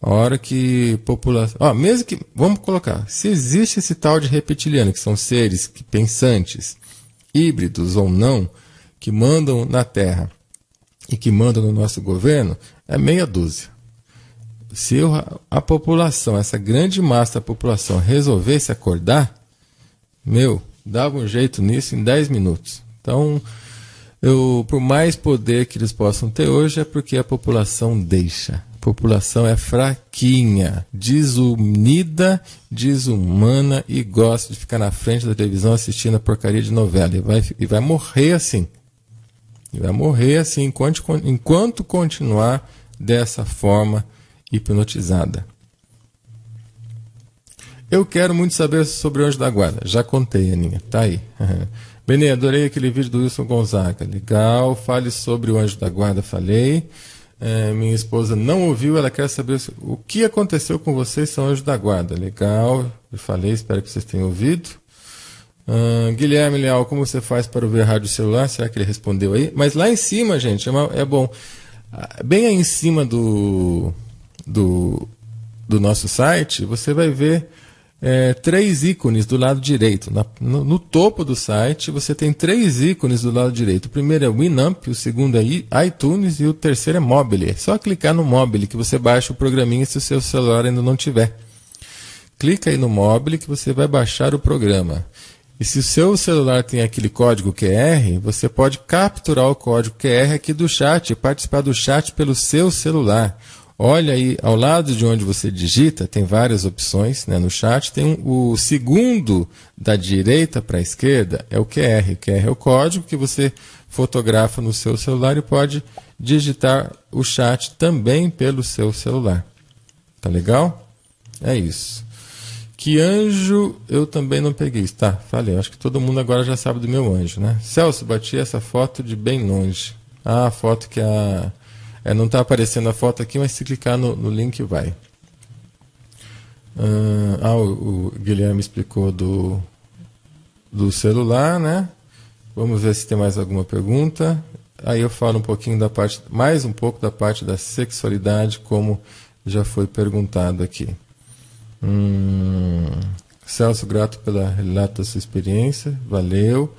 A hora que população... mesmo que... Vamos colocar. Se existe esse tal de reptiliano, que são seres pensantes, híbridos ou não, que mandam na Terra e que mandam no nosso governo, é meia dúzia. Se a população, essa grande massa da população, resolvesse acordar, dava um jeito nisso em 10 minutos. Então, por mais poder que eles possam ter hoje, é porque a população deixa. A população é fraquinha, desunida, desumana e gosta de ficar na frente da televisão assistindo a porcaria de novela. E vai morrer assim. E vai morrer assim enquanto continuar dessa forma hipnotizada. Eu quero muito saber sobre o Anjo da Guarda. Já contei, Aninha. Tá aí. Benê, adorei aquele vídeo do Wilson Gonzaga. Legal. Fale sobre o Anjo da Guarda. Falei. Minha esposa não ouviu. Ela quer saber o que aconteceu com vocês, são Anjo da Guarda. Legal. Eu falei. Espero que vocês tenham ouvido. Guilherme Leal, como você faz para ouvir rádio celular? Será que ele respondeu aí? Mas lá em cima, gente, é bom. Bem aí em cima do nosso site, você vai ver 3 ícones do lado direito. No topo do site, você tem 3 ícones do lado direito. O primeiro é o Winamp, o segundo é iTunes e o terceiro é Mobile. É só clicar no Mobile que você baixa o programinha se o seu celular ainda não tiver. Clica aí no Mobile que você vai baixar o programa. E se o seu celular tem aquele código QR, você pode capturar o código QR aqui do chat e participar do chat pelo seu celular. Olha aí, ao lado de onde você digita, tem várias opções, né? No chat tem o segundo da direita para a esquerda, é o QR. O QR é o código que você fotografa no seu celular e pode digitar o chat também pelo seu celular. Tá legal? É isso. Que anjo eu também não peguei. Tá, falei. Acho que todo mundo agora já sabe do meu anjo, né? Celso, bati essa foto de bem longe. A foto que não está aparecendo a foto aqui, mas se clicar no link vai. O Guilherme explicou do celular, né? Vamos ver se tem mais alguma pergunta. Aí eu falo mais um pouco da parte da sexualidade, como já foi perguntado aqui. Celso, grato pela relato da sua experiência, valeu,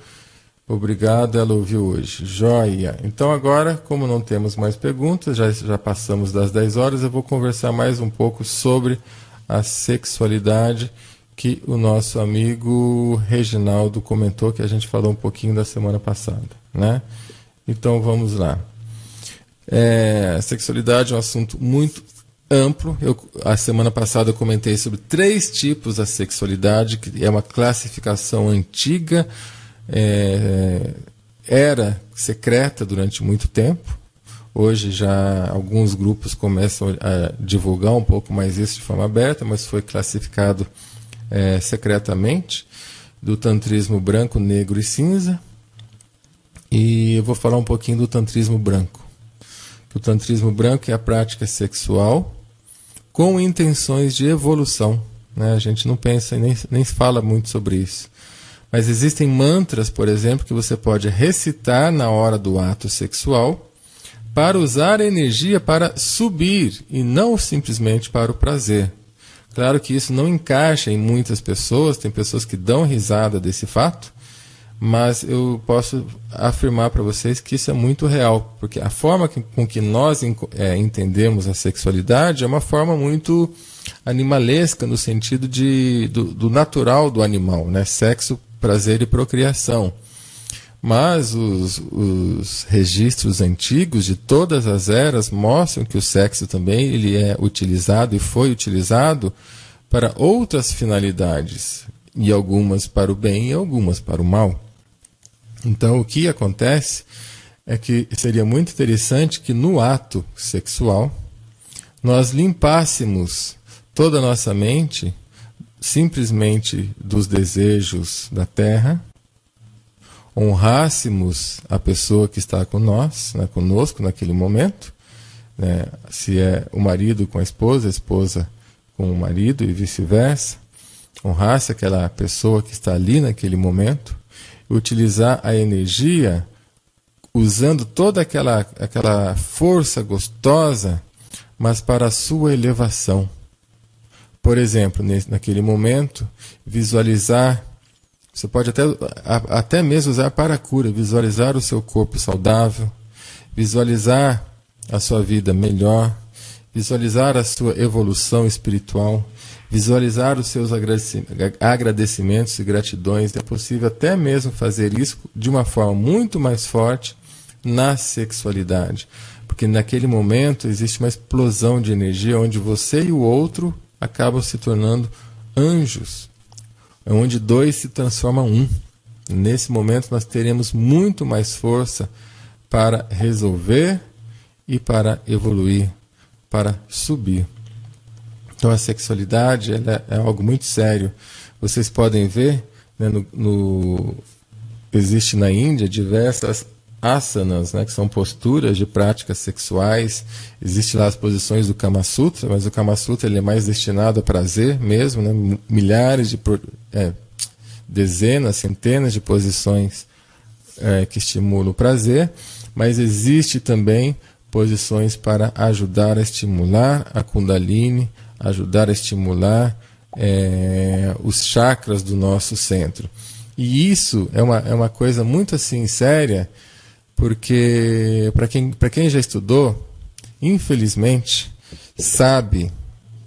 obrigado, ela ouviu hoje, joia. Então agora, como não temos mais perguntas, já passamos das 10 horas, eu vou conversar mais um pouco sobre a sexualidade que o nosso amigo Reginaldo comentou, que a gente falou um pouquinho da semana passada, né? Então vamos lá. A sexualidade é um assunto muito amplo. A semana passada eu comentei sobre 3 tipos da sexualidade, que é uma classificação antiga, era secreta durante muito tempo. Hoje já alguns grupos começam a divulgar um pouco mais isso de forma aberta, mas foi classificado secretamente, do tantrismo branco, negro e cinza. E eu vou falar um pouquinho do tantrismo branco. O tantrismo branco é a prática sexual com intenções de evolução, né? A gente não pensa e nem fala muito sobre isso. Mas existem mantras, por exemplo, que você pode recitar na hora do ato sexual para usar a energia para subir e não simplesmente para o prazer. Claro que isso não encaixa em muitas pessoas, tem pessoas que dão risada desse fato, mas eu posso afirmar para vocês que isso é muito real, porque a forma com que nós entendemos a sexualidade é uma forma muito animalesca, no sentido do natural do animal, né? Sexo, prazer e procriação. Mas os registros antigos de todas as eras mostram que o sexo também ele é utilizado e foi utilizado para outras finalidades, e algumas para o bem e algumas para o mal. Então, o que acontece é que seria muito interessante que no ato sexual nós limpássemos toda a nossa mente simplesmente dos desejos da terra, honrássemos a pessoa que está com nós, né, conosco naquele momento, né, se é o marido com a esposa com o marido e vice-versa, honrasse aquela pessoa que está ali naquele momento, utilizar a energia usando toda aquela força gostosa, mas para a sua elevação. Por exemplo, naquele momento, visualizar, você pode até mesmo usar para a cura, visualizar o seu corpo saudável, visualizar a sua vida melhor, visualizar a sua evolução espiritual, visualizar os seus agradecimentos e gratidões. É possível até mesmo fazer isso de uma forma muito mais forte na sexualidade, porque naquele momento existe uma explosão de energia onde você e o outro acabam se tornando anjos, onde dois se transformam um. Nesse momento nós teremos muito mais força para resolver e para evoluir, para subir. Então a sexualidade é algo muito sério. Vocês podem ver, né, existe na Índia diversas asanas, né, que são posturas de práticas sexuais. Existem lá as posições do Kama Sutra, mas o Kama Sutra ele é mais destinado a prazer mesmo, né, milhares dezenas, centenas de posições que estimulam o prazer, mas existe também posições para ajudar a estimular a Kundalini, ajudar a estimular os chakras do nosso centro. E isso é uma coisa muito assim séria, porque para quem já estudou, infelizmente, sabe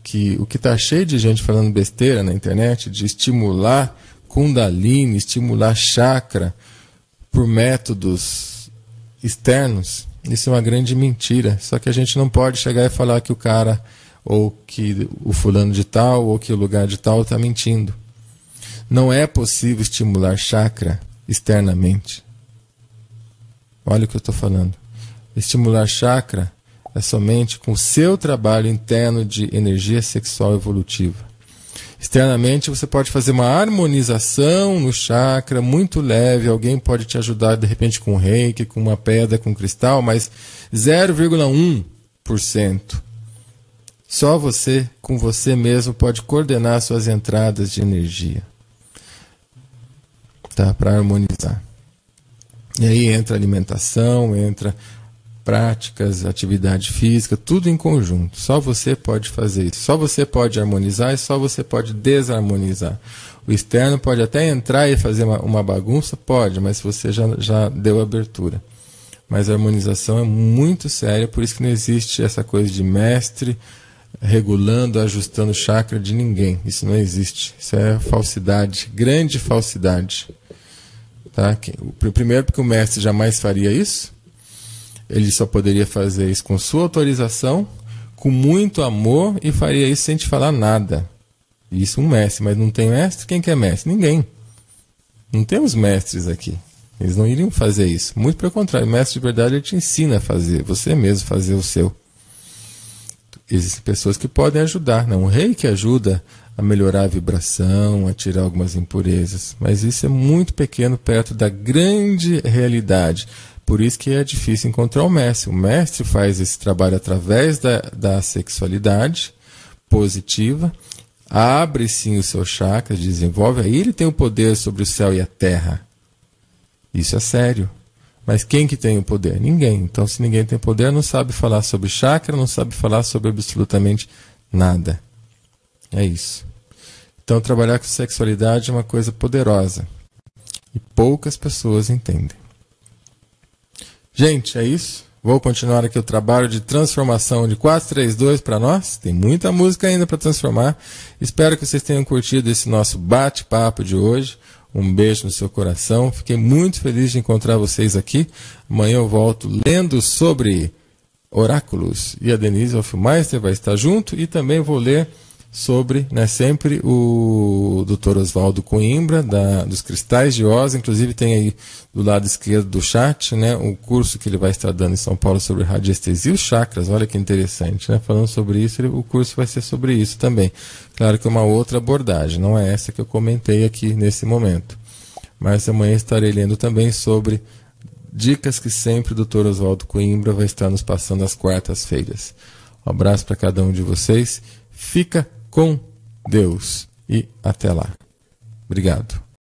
que o que está cheio de gente falando besteira na internet, de estimular Kundalini, estimular chakra por métodos externos, isso é uma grande mentira. Só que a gente não pode chegar e falar que o cara, ou que o fulano de tal, ou que o lugar de tal está mentindo. Não é possível estimular chakra externamente. Olha o que eu estou falando. Estimular chakra é somente com o seu trabalho interno de energia sexual evolutiva. Externamente você pode fazer uma harmonização no chakra muito leve, alguém pode te ajudar de repente com reiki, com uma pedra, com cristal, mas 0,1%. Só você, com você mesmo, pode coordenar suas entradas de energia, tá? Para harmonizar. E aí entra alimentação, entra práticas, atividade física, tudo em conjunto. Só você pode fazer isso. Só você pode harmonizar e só você pode desarmonizar. O externo pode até entrar e fazer uma bagunça, pode, mas você já deu abertura. Mas a harmonização é muito séria, por isso que não existe essa coisa de mestre regulando, ajustando o chakra de ninguém. Isso não existe. Isso é falsidade, grande falsidade. Tá? Primeiro porque o mestre jamais faria isso. Ele só poderia fazer isso com sua autorização, com muito amor, e faria isso sem te falar nada. Isso um mestre, mas não tem mestre? Quem que é mestre? Ninguém. Não temos mestres aqui. Eles não iriam fazer isso. Muito pelo contrário, o mestre de verdade ele te ensina a fazer, você mesmo fazer o seu. Existem pessoas que podem ajudar, não? O reiki ajuda a melhorar a vibração, a tirar algumas impurezas, mas isso é muito pequeno perto da grande realidade. Por isso que é difícil encontrar o mestre. O mestre faz esse trabalho através da sexualidade positiva, abre sim o seu chakra, desenvolve, aí ele tem o poder sobre o céu e a terra. Isso é sério. Mas quem que tem o poder? Ninguém. Então, se ninguém tem poder, não sabe falar sobre chakra, não sabe falar sobre absolutamente nada. É isso. Então, trabalhar com sexualidade é uma coisa poderosa. E poucas pessoas entendem. Gente, é isso. Vou continuar aqui o trabalho de transformação de 432 para nós. Tem muita música ainda para transformar. Espero que vocês tenham curtido esse nosso bate-papo de hoje. Um beijo no seu coração. Fiquei muito feliz de encontrar vocês aqui. Amanhã eu volto lendo sobre oráculos. E a Denise Hofmeister vai estar junto. E também vou ler sobre, né, sempre o Dr. Oswaldo Coimbra, dos Cristais de Oz. Inclusive tem aí do lado esquerdo do chat, né, o curso que ele vai estar dando em São Paulo sobre radiestesia e os chakras. Olha que interessante, né? Falando sobre isso, o curso vai ser sobre isso também. Claro que é uma outra abordagem, não é essa que eu comentei aqui nesse momento. Mas amanhã estarei lendo também sobre dicas que sempre o Dr. Oswaldo Coimbra vai estar nos passando às quartas-feiras. Um abraço para cada um de vocês. Fica com Deus e até lá. Obrigado.